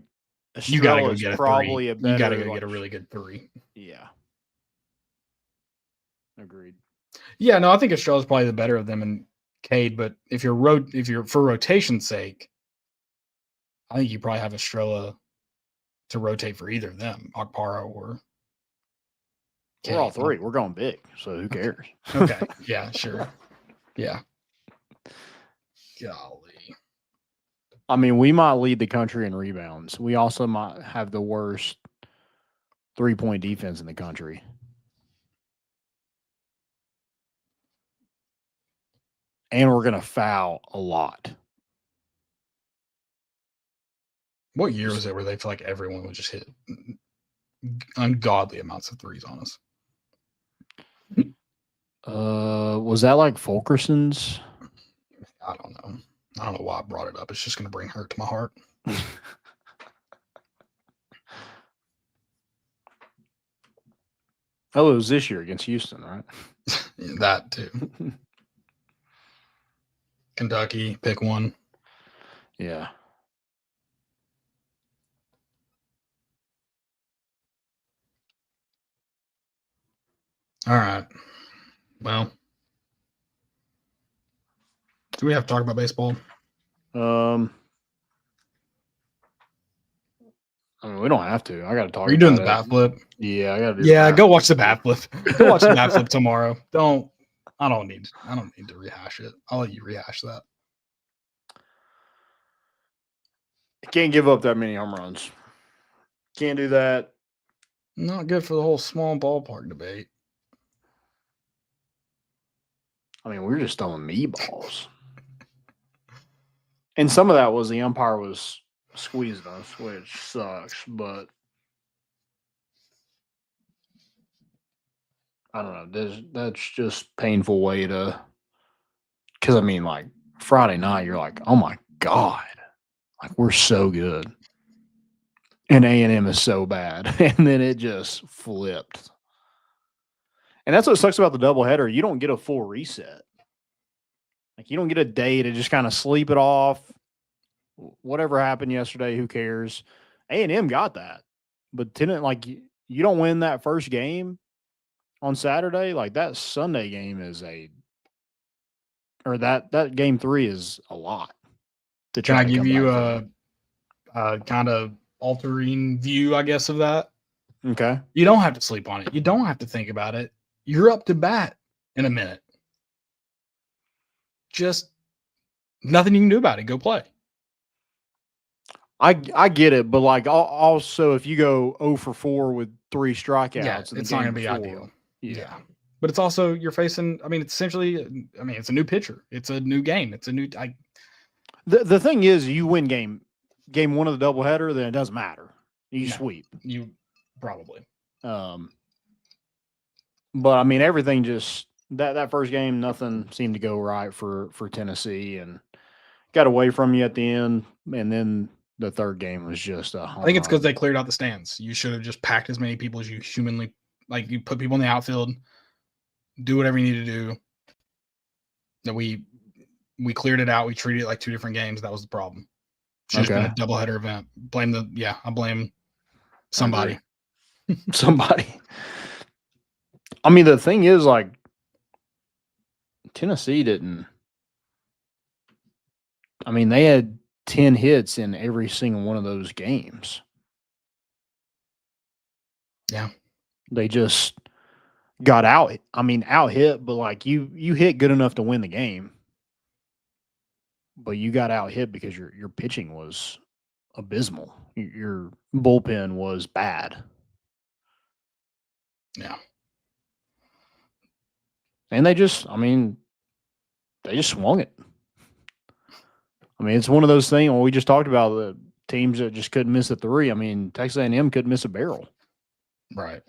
You got to Estrella go is get a probably 3. a better. You got to go like, get a really good 3. Yeah. Agreed. Yeah, no, I think Estrella's probably the better of them, and Cade, but if you're for rotation's sake, I think you probably have Estrella to rotate for either of them, Okpara or We're all Cade. three. We're going big, so who cares? Okay. Yeah, sure. Yeah. Golly. I mean, we might lead the country in rebounds. We also might have the worst 3-point defense in the country. And we're going to foul a lot. What year was it where they feel like everyone would just hit ungodly amounts of threes on us? Was that like Fulkerson's? I don't know. I don't know why I brought it up. It's just going to bring hurt to my heart. Oh, it was this year against Houston, right? Yeah, that too. Kentucky, pick one. Yeah. All right. Well, do we have to talk about baseball? I mean, we don't have to. I got to talk. Are you doing about the bat it. flip? Yeah, I got to do. Yeah, the go watch the bat flip. Go watch the bat flip tomorrow. I don't need to rehash it. I'll let you rehash that. Can't give up that many home runs. Can't do that. Not good for the whole small ballpark debate. I mean, we were just throwing me balls. And some of that was the umpire was squeezing us, which sucks, but I don't know. That's just painful way to, because I mean, like Friday night, you're like, oh my God, like we're so good. And A&M is so bad. And then it just flipped. And that's what sucks about the doubleheader. You don't get a full reset. Like you don't get a day to just kind of sleep it off. Whatever happened yesterday, who cares? A&M got that. But like you don't win that first game on Saturday, like that Sunday game is that game 3 is a lot. Can I give you a kind of altering view, I guess, of that? Okay. You don't have to sleep on it. You don't have to think about it. You're up to bat in a minute. Just nothing you can do about it. Go play. I get it, but like also if you go 0 for 4 with 3 strikeouts, Yeah, in the it's not going to game be before, ideal. Yeah. But it's also you're facing. I mean, it's essentially. I mean, it's a new pitcher. It's a new game. It's a new. The thing is, you win game 1 of the doubleheader, then it doesn't matter. You sweep. You probably. But I mean, everything just that first game, nothing seemed to go right for Tennessee, and got away from you at the end, and then the third game was just a home I think it's because run. they cleared out the stands. You should have just packed as many people as you humanly like. You put people in the outfield, do whatever you need to do. That we cleared it out. We treated it like 2 different games. That was the problem. Should have been a doubleheader event. I blame somebody. Somebody. I mean, the thing is, like, Tennessee didn't. I mean, they had 10 hits in every single one of those games. Yeah. They just got out hit, but like you hit good enough to win the game. But you got out hit because your pitching was abysmal. Your bullpen was bad. Yeah. And they just swung it. I mean, it's one of those things. When we just talked about the teams that just couldn't miss a 3. I mean, Texas A&M couldn't miss a barrel. Right.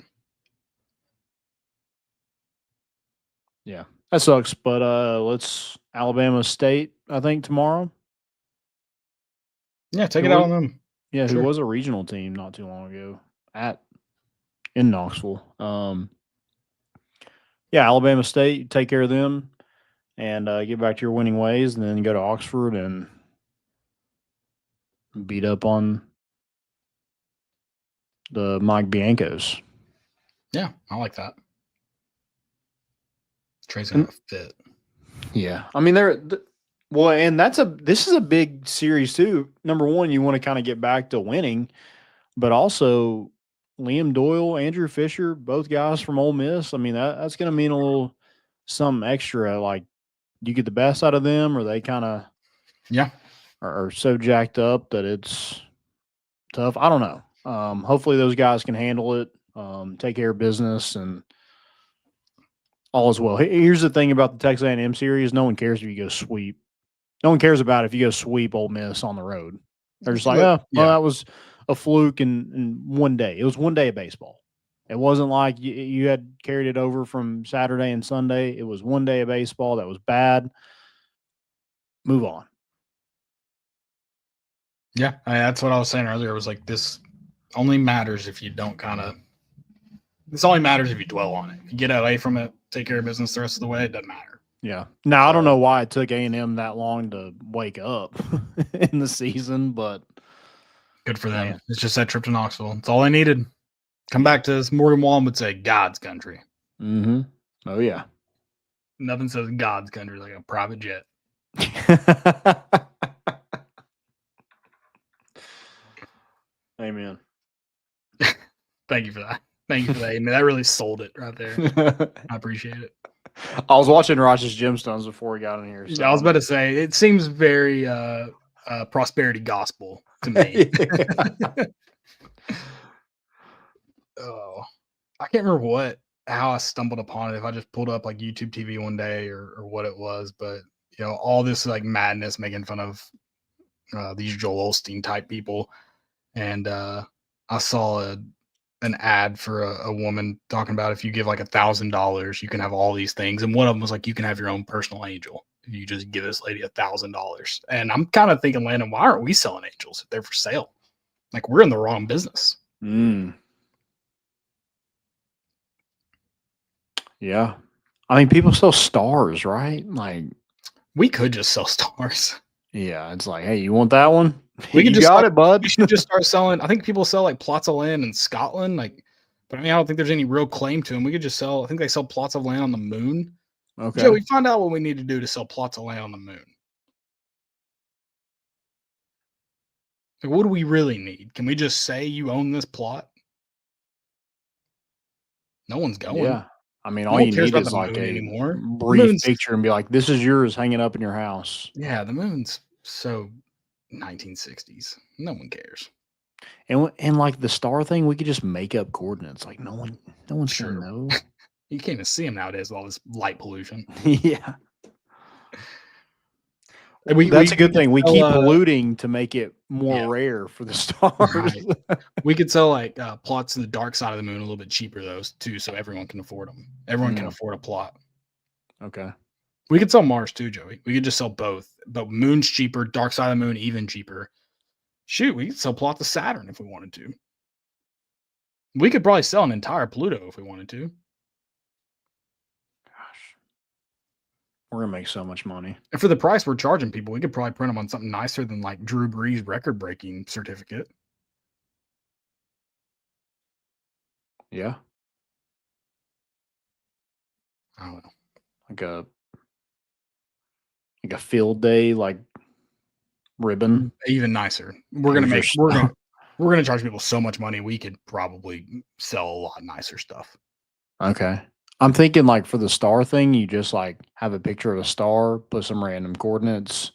Yeah, that sucks. But let's Alabama State, I think, tomorrow. Yeah, take it out on them. Yeah, Sure. who was a regional team not too long ago in Knoxville. Yeah, Alabama State, take care of them and get back to your winning ways, and then go to Oxford and beat up on the Mike Biancos. Yeah, I like that. Trey's gonna fit. Yeah, I mean well, and this is a big series too. Number one, you want to kind of get back to winning, but also Liam Doyle, Andrew Fisher, both guys from Ole Miss. I mean that's going to mean a little something extra. Like, you get the best out of them, or they kind of are so jacked up that it's tough. I don't know. Hopefully those guys can handle it, take care of business, and all is well. Here's the thing about the Texas A&M series: no one cares if you go sweep. No one cares about if you go sweep Ole Miss on the road. They're just like, well, that was a fluke in one day. It was one day of baseball. It wasn't like you had carried it over from Saturday and Sunday. It was one day of baseball that was bad. Move on. Yeah, that's what I was saying earlier. It was like, this only matters if you don't this only matters if you dwell on it. If you get away from it, take care of business the rest of the way, it doesn't matter. Yeah. Now, I don't know why it took A&M that long to wake up in the season, but good for them. Man. It's just that trip to Knoxville. It's all they needed. Come back to this. Morgan Wallen would say God's country. Mm-hmm. Oh, yeah. Nothing says God's country like a private jet. Amen. Thank you for that. Thank you for that. I mean, that really sold it right there. I appreciate it. I was watching Roch's Gemstones before we got in here. So. Yeah, I was about to say, it seems very prosperity gospel to me. Oh, I can't remember how I stumbled upon it. If I just pulled up like YouTube TV one day or what it was, but all this like madness making fun of these Joel Osteen type people. And I saw an ad for a woman talking about if you give like $1,000, you can have all these things. And one of them was like, you can have your own personal angel if you just give this lady $1,000. And I'm kind of thinking, Landon, why aren't we selling angels if they're for sale? Like, we're in the wrong business. Yeah. I mean, people sell stars, right? Like, we could just sell stars. Yeah. It's like, hey, you want that one? We could got it, bud. We should just start selling. I think people sell like plots of land in Scotland. Like, but I mean, I don't think there's any real claim to them. We could just sell. I think they sell plots of land on the moon. Okay. Joey, find out what we need to do to sell plots of land on the moon. Like, what do we really need? Can we just say you own this plot? No one's going. Yeah. I mean, all you need is like a brief picture and be like, this is yours, hanging up in your house. Yeah, the moon's so 1960s. No one cares. And like the star thing, we could just make up coordinates. Like no one's sure. gonna know. You can't even see them nowadays with all this light pollution. Yeah. That's a good thing. We keep polluting to make it more rare for the stars. Right. We could sell like plots to the dark side of the moon a little bit cheaper though too, so everyone can afford them. Everyone can afford a plot. Okay. We could sell Mars too, Joey. We could just sell both. But moon's cheaper, dark side of the moon even cheaper. Shoot, we could sell plots of Saturn if we wanted to. We could probably sell an entire Pluto if we wanted to. Gosh. We're going to make so much money. And for the price we're charging people, we could probably print them on something nicer than like Drew Brees record-breaking certificate. Yeah. I don't know. Like a field day, like ribbon. Even nicer. We're gonna charge people so much money. We could probably sell a lot nicer stuff. Okay. I'm thinking like for the star thing, you just like have a picture of a star, put some random coordinates.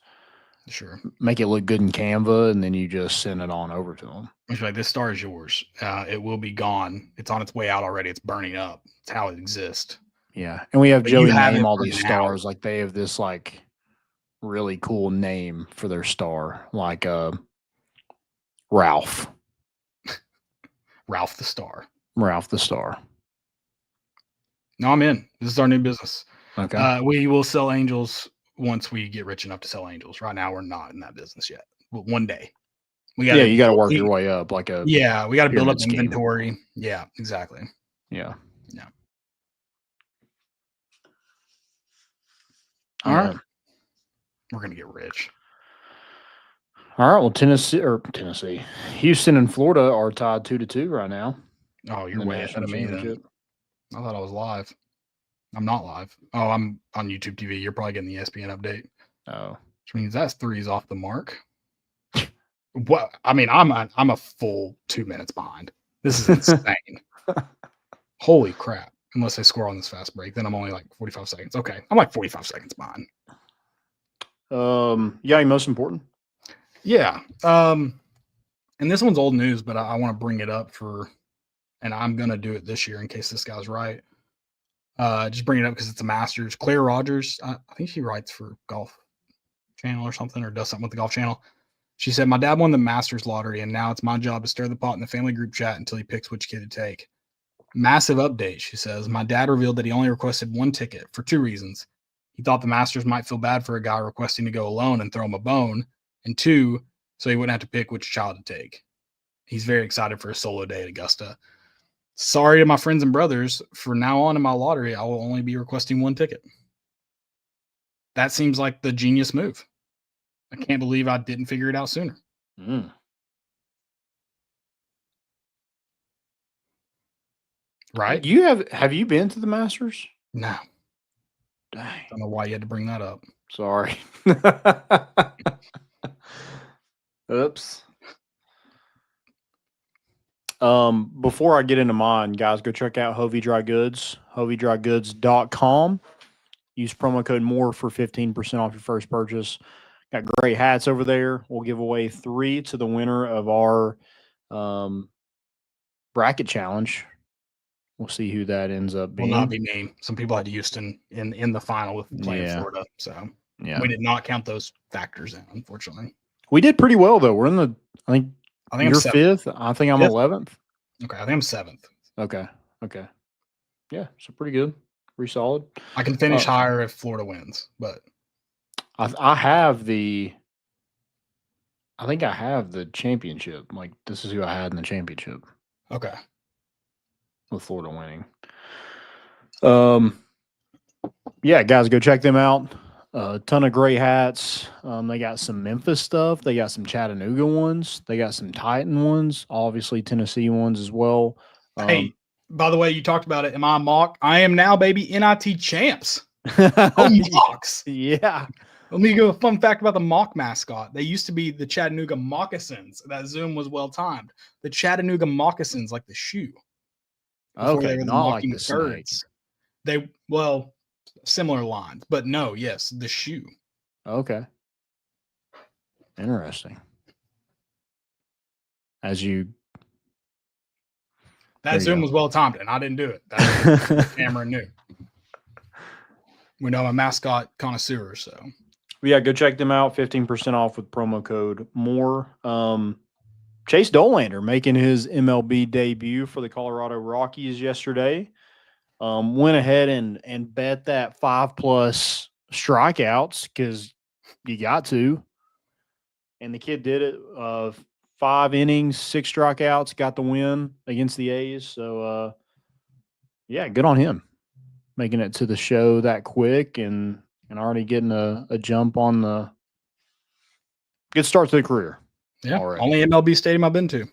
Sure. Make it look good in Canva, and then you just send it on over to them. It's like, this star is yours. It will be gone. It's on its way out already. It's burning up. It's how it exists. Yeah. And we have Joey name all these stars. Like they have this like really cool name for their star, like Ralph. Ralph the Star. Ralph the Star. No, I'm in. This is our new business. Okay. We will sell angels once we get rich enough to sell angels. Right now, we're not in that business yet. But one day. You got to work your way up like a we got to build up inventory. Yeah, exactly. Yeah. Yeah. All right. We're going to get rich. All right. Well, Tennessee, Houston and Florida are tied 2-2 right now. Oh, you're way ahead of me then. I thought I was live. I'm not live. Oh, I'm on YouTube TV. You're probably getting the ESPN update, Oh, which means that's 3's off the mark. What? I mean, I'm a full 2 minutes behind. This is insane. Holy crap. Unless I score on this fast break, then I'm only like 45 seconds. Okay. I'm like 45 seconds behind. you got any most important? Yeah. And this one's old news, but I want to bring it up and I'm going to do it this year in case this guy's right. Just bring it up because it's a Masters. Claire Rogers, I think she writes for Golf Channel or something, or does something with the Golf Channel. She said, my dad won the Masters lottery, and now it's my job to stir the pot in the family group chat until he picks which kid to take. Massive update, she says. My dad revealed that he only requested 1 ticket for 2 reasons. He thought the Masters might feel bad for a guy requesting to go alone and throw him a bone, and 2, so he wouldn't have to pick which child to take. He's very excited for a solo day at Augusta. Sorry to my friends and brothers. For now on in my lottery, I will only be requesting 1 ticket. That seems like the genius move. I can't believe I didn't figure it out sooner. Right? Have you been to the Masters? No. Dang. Don't know why you had to bring that up. Sorry. Oops. Before I get into mine, guys, go check out Hovey Dry Goods, hoveydrygoods.com. Use promo code MORE for 15% off your first purchase. Got great hats over there. We'll give away 3 to the winner of our bracket challenge. We'll see who that ends up being. Will not be me. Some people had Houston in the final with playing Florida. So we did not count those factors in, unfortunately. We did pretty well though. We're in the I think you're I'm 5th. I think I'm 11th. Okay, I think I'm 7th. Okay. Yeah, so pretty good. Pretty solid. I can finish higher if Florida wins, but I have the championship. Like, this is who I had in the championship. Okay. With Florida winning. Yeah, guys, go check them out. A ton of great hats. They got some Memphis stuff. They got some Chattanooga ones. They got some Titan ones. Obviously, Tennessee ones as well. Hey, by the way, you talked about it. Am I a mock? I am now, baby. NIT champs. Mocks. Yeah. Let me give a fun fact about the mock mascot. They used to be the Chattanooga Moccasins. That Zoom was well timed. The Chattanooga Moccasins, like the shoe. Okay, not like the snake. Similar lines, but no, yes, the shoe. Okay. Interesting. That Zoom was well timed, and I didn't do it. That Cameron knew. We know I'm a mascot connoisseur, so. Yeah, go check them out. 15% off with promo code MORE. Chase Dolander making his MLB debut for the Colorado Rockies yesterday. Went ahead and bet that 5+ strikeouts because you got to. And the kid did it. 5 innings, 6 strikeouts, got the win against the A's. So, yeah, good on him. Making it to the show that quick and already getting a jump on the good start to the career. Yeah, already. Only MLB stadium I've been to.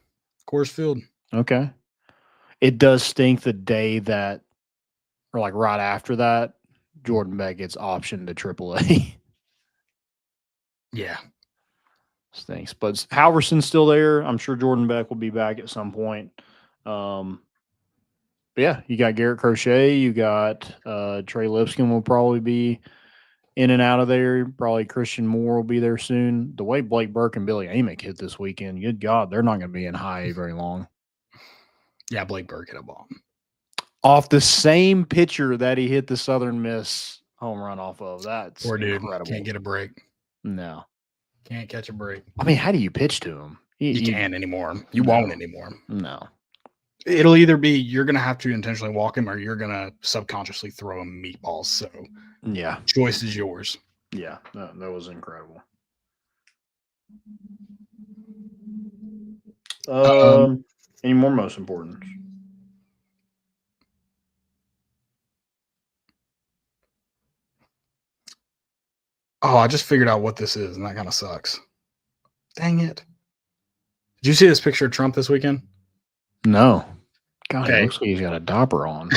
Coors Field. Okay. It does stink the day that, or like right after that, Jordan Beck gets optioned to AAA. Yeah. Stinks. But Halverson's still there. I'm sure Jordan Beck will be back at some point. But yeah, you got Garrett Crochet. You got Trey Lipscomb will probably be in and out of there. Probably Christian Moore will be there soon. The way Blake Burke and Billy Amick hit this weekend, good God, they're not going to be in high A very long. Yeah, Blake Burke hit a bomb. Off the same pitcher that he hit the Southern Miss home run off of. That's poor dude. Incredible. Can't get a break. No. Can't catch a break. I mean, how do you pitch to him? You can't anymore. You won't anymore. No. It'll either be you're going to have to intentionally walk him or you're going to subconsciously throw him meatballs. So, yeah. Choice is yours. Yeah, that was incredible. Any more most important? Oh, I just figured out what this is, and that kind of sucks. Dang it. Did you see this picture of Trump this weekend? No. God, Okay. It looks like he's got a diaper on.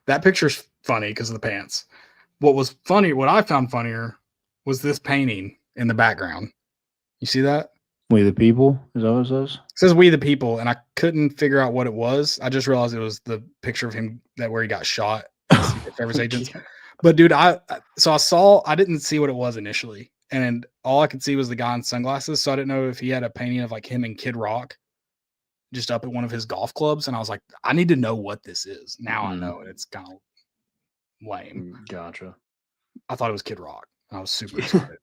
That picture's funny because of the pants. What I found funnier was this painting in the background. You see that? We the people? Is that what it says? It says "We the People," and I couldn't figure out what it was. I just realized it was the picture of him where he got shot. Service agents. But dude, I didn't see what it was initially, and all I could see was the guy in sunglasses. So I didn't know if he had a painting of like him and Kid Rock just up at one of his golf clubs. And I was like, I need to know what this is. Now I know, and it's kind of lame. Gotcha. I thought it was Kid Rock. I was super excited.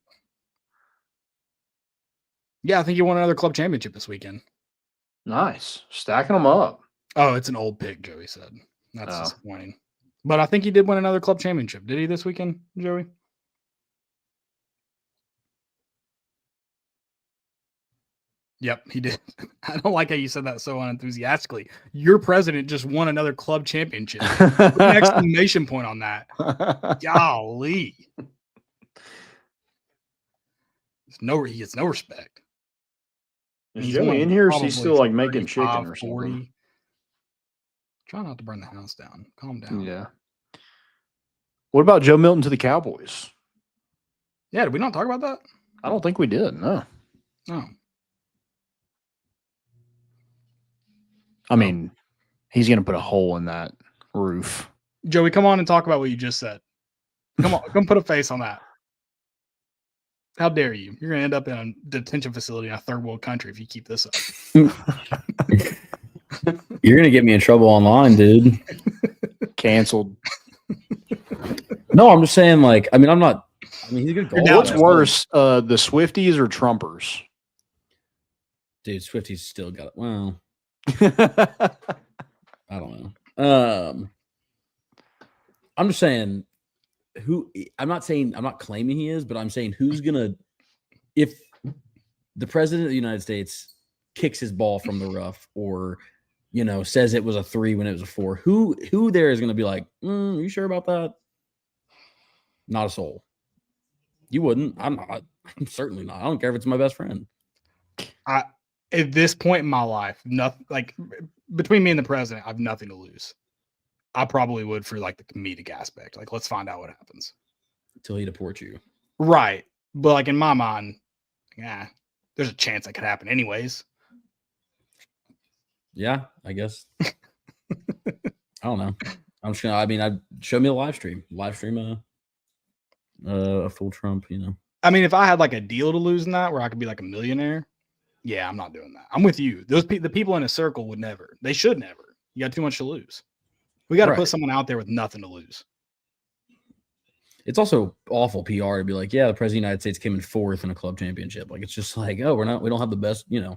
Yeah, I think he won another club championship this weekend. Nice. Stacking them up. Oh, it's an old pick, Joey said. That's disappointing. But I think he did win another club championship. Did he this weekend, Joey? Yep, he did. I don't like how you said that so unenthusiastically. Your president just won another club championship. Put an exclamation point on that. Golly. He gets no respect. Is Joey in here? Or is he still like making chicken or 40. something? Try not to burn the house down. Calm down. Yeah. What about Joe Milton to the Cowboys? Yeah, did we not talk about that? I don't think we did. No. No. I mean, he's going to put a hole in that roof. Joey, come on and talk about what you just said. Come on, come put a face on that. How dare you? You're going to end up in a detention facility in a third world country if you keep this up. You're going to get me in trouble online, dude. Canceled. No, I'm just saying, like, he's a good golfer. What's worse, the Swifties or Trumpers? Dude, Swifties still got it. Well, I don't know. I'm just saying I'm not claiming he is, but I'm saying if the president of the United States kicks his ball from the rough or, says it was a 3 when it was a 4, who there is going to be like, are you sure about that? Not a soul. You wouldn't. I'm not. I'm certainly not. I don't care if it's my best friend. At this point in my life, nothing, like between me and the president, I have nothing to lose. I probably would for like the comedic aspect. Like, let's find out what happens. Until he deports you. Right. But like in my mind, there's a chance that could happen anyways. Yeah, I guess. I don't know. I'm just gonna, show me a live stream. A full Trump, I mean, if I had like a deal to lose in that where I could be like a millionaire, yeah, I'm not doing that. I'm with you. The people in a circle would never. They should never. You got too much to lose. We got to put someone out there with nothing to lose. It's also awful PR to be like, yeah, the president of the United States came in 4th in a club championship. Like, it's just like, oh, we don't have the best, And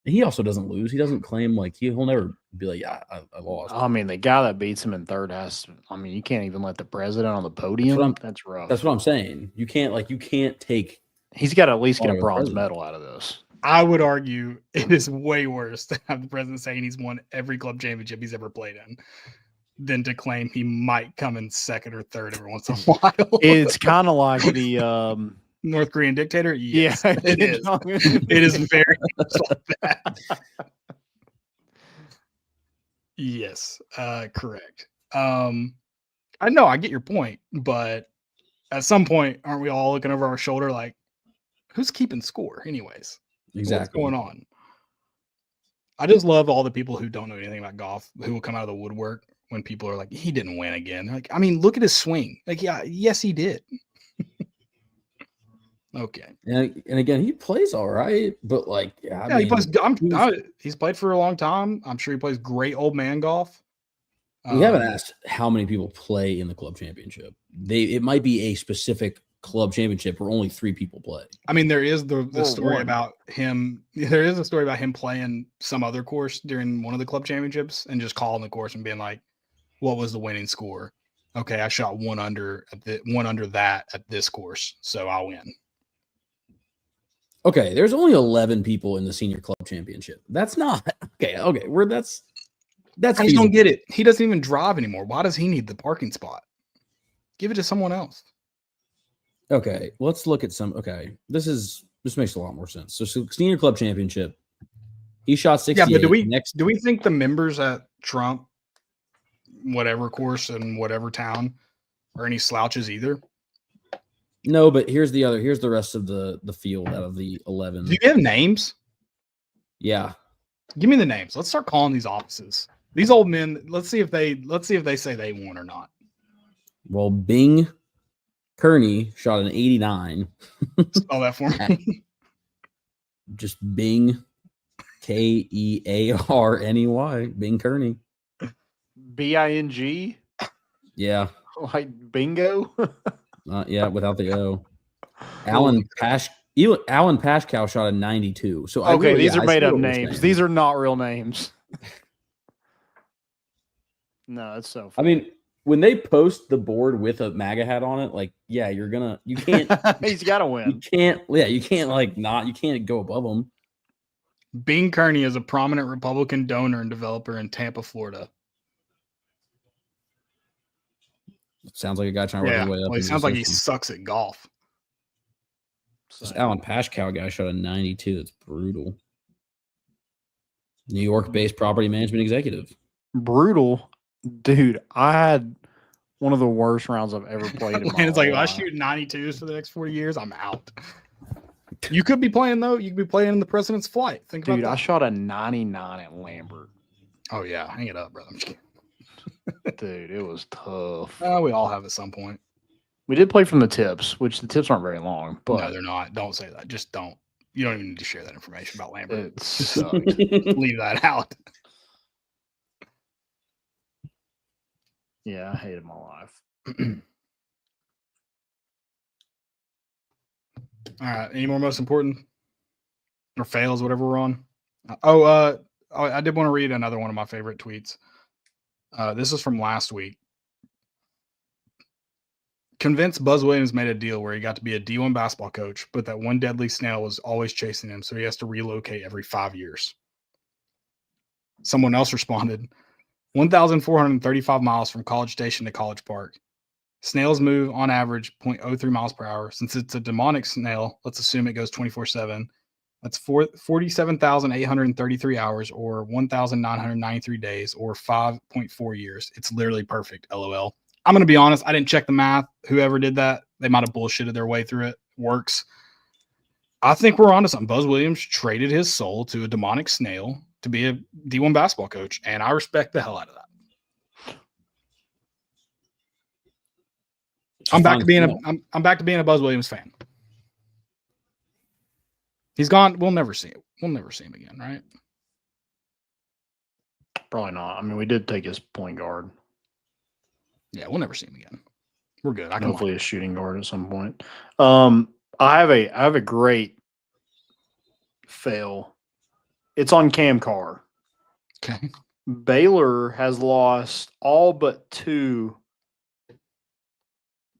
he also doesn't lose. He doesn't claim like he'll never be like, yeah, I lost. I mean, the guy that beats him in 3rd you can't even let the president on the podium. That's rough. That's what I'm saying. You can't take. He's got to at least get a bronze medal out of this. I would argue it is way worse to have the president saying he's won every club championship he's ever played in than to claim he might come in 2nd or 3rd every once in a while. It's kind of like the North Korean dictator. Yes, yeah, it is. It is very much like that. Yes, correct. I know I get your point, but at some point, aren't we all looking over our shoulder like, who's keeping score anyways? Exactly. What's going on? I just love all the people who don't know anything about golf who will come out of the woodwork when people are like, he didn't win again. They're like, I mean, look at his swing. Like, yeah, yes, he did. Okay. And again, he plays all right, but like, he plays. He's played for a long time. I'm sure he plays great old man golf. We haven't asked how many people play in the club championship. It might be a specific club championship where only 3 people play. I mean, there is the story about him. There is a story about him playing some other course during one of the club championships and just calling the course and being like, "What was the winning score? Okay, I shot 1 under that at this course, so I'll win." Okay, there's only 11 people in the senior club championship. That's not okay. That's. I just don't get it. He doesn't even drive anymore. Why does he need the parking spot? Give it to someone else. Okay, let's look at some. Okay, this makes a lot more sense. So senior club championship, he shot 68. Yeah, but do we think the members at Trump whatever course in whatever town are any slouches either. No, but here's the rest of the field out of the 11. Do you have names? Yeah. Give me the names. Let's start calling these offices. These old men, let's see if they say they won or not. Well, Bing Kearney shot an 89. Spell that for me. Just Bing, Kearney, Bing Kearney. Bing, Yeah. like bingo. Yeah, without the O. Alan Pashkow shot a 92. So Okay, these are made up names. These are not real names. No, it's so funny. I mean, when they post the board with a MAGA hat on it, like, yeah, you can't. He's got to win. You can't go above them. Bing Kearney is a prominent Republican donor and developer in Tampa, Florida. Sounds like a guy trying to work his way up. Well, he sounds like he sucks at golf. This Alan Pashkow guy shot a 92. That's brutal. New York-based property management executive. Brutal. Dude, I had one of the worst rounds I've ever played in my And it's like, if I life. shoot 92s for the next 40 years, I'm out. You could be playing, though. You could be playing in the president's flight. Think about Dude, that. I shot a 99 at Lambert. Oh, yeah. Hang it up, brother. I'm just kidding. Dude, it was tough. We all have at some point. We did play from the tips, which the tips aren't very long, but No, they're not. Don't say that. Just don't. You don't even need to share that information about Lambert. it sucked. Leave that out. Yeah, I hated my life. All right. Any more most important? Or fails, whatever we're on? I did want to read another one of my favorite tweets. This is from last week. Convinced Buzz Williams made a deal where he got to be a D1 basketball coach, but that one deadly snail was always chasing him, so he has to relocate every 5 years. Someone else responded, 1,435 miles from College Station to College Park. Snails move on average 0.03 miles per hour. Since it's a demonic snail, let's assume it goes 24/7. That's 47,833 hours or 1,993 days or 5.4 years. It's literally perfect, LOL. I'm going to be honest. I didn't check the math. Whoever did that, they might have bullshitted their way through it. Works. I think we're onto something. Buzz Williams traded his soul to a demonic snail to be a D1 basketball coach, and I respect the hell out of that. I'm back to being a Buzz Williams fan. He's gone. We'll never see it. We'll never see him again, right? Probably not. I mean, we did take his point guard. Yeah, we'll never see him again. We're good. I can Hopefully a shooting guard at some point. I have a great fail. It's on Cam Carr. Okay. Baylor has lost all but 2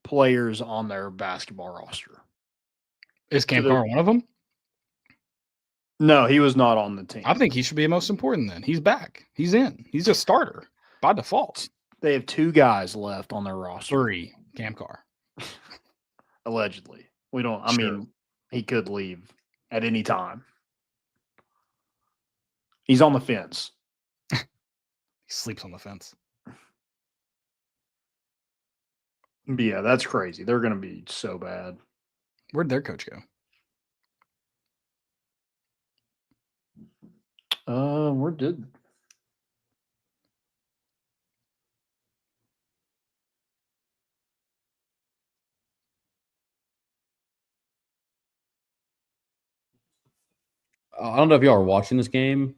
players on their basketball roster. Is Cam Carr one of them? No, he was not on the team. I think he should be most important then. He's back. He's in. He's a starter by default. They have 2 guys left on their roster. 3, Cam Carr. Allegedly. We don't, I Sure. mean, he could leave at any time. He's on the fence. He sleeps on the fence. But yeah, that's crazy. They're going to be so bad. Where'd their coach go? Where did? I don't know if y'all are watching this game.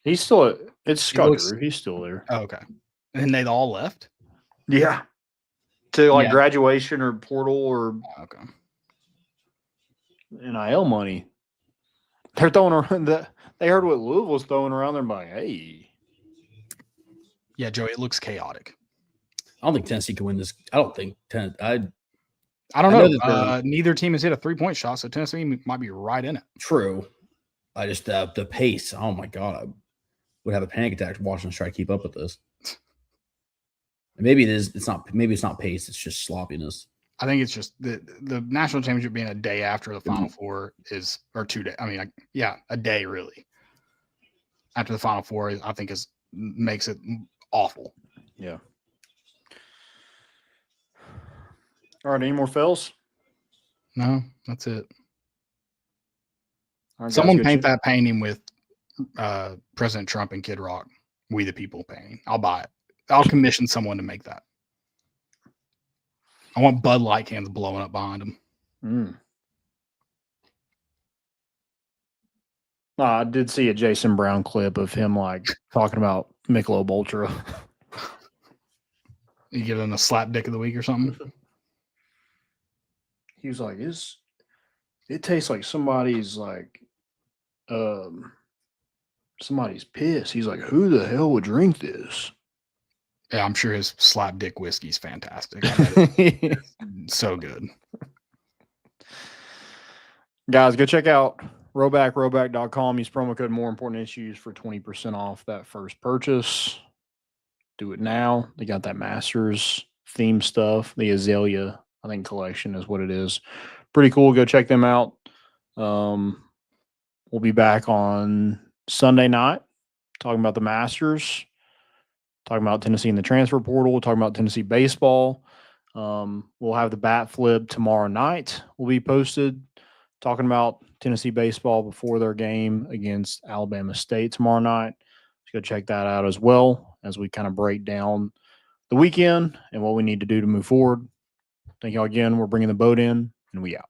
He's still. It's Scott looks- Drew. He's still there. Oh, okay. And they all left? Yeah. To like Yeah. graduation or portal or Oh, okay. NIL money. They're throwing around that. They heard what Louisville's throwing around. They're like, hey. Yeah, Joey, it looks chaotic. I don't think Tennessee can win this. I don't think I don't I know know. that Neither team has hit a 3-point shot, so Tennessee might be right in it. True. I just the pace. Oh my god, I would have a panic attack watching us try to keep up with this. And maybe it is. It's not. Maybe it's not pace. It's just sloppiness. I think it's just the national championship being a day after the Final Four or 2 days. I mean, a day really. After the Final Four, I think makes it awful. Yeah. All right, any more fills? No, that's it. All right, guys, Someone good paint shit. that painting with President Trump and Kid Rock. We the People painting. I'll buy it. I'll commission someone to make that. I want Bud Light cans blowing up behind him. I did see a Jason Brown clip of him like talking about Michelob Ultra. You give him a slap dick of the week or something. He was like, it tastes like somebody's piss. He's like, who the hell would drink this? Yeah, I'm sure his slap dick whiskey's fantastic. So good. Guys, go check out roback.com. Use promo code More Important Issues for 20% off that first purchase. Do it now. They got that Masters theme stuff. The Azalea, I think, collection is what it is. Pretty cool. Go check them out. We'll be back on Sunday night talking about the Masters, talking about Tennessee in the transfer portal, talking about Tennessee baseball. We'll have the bat flip tomorrow night. Will be posted talking about Tennessee baseball before their game against Alabama State tomorrow night. So go check that out as well as we kind of break down the weekend and what we need to do to move forward. Thank y'all again. We're bringing the boat in, and we out.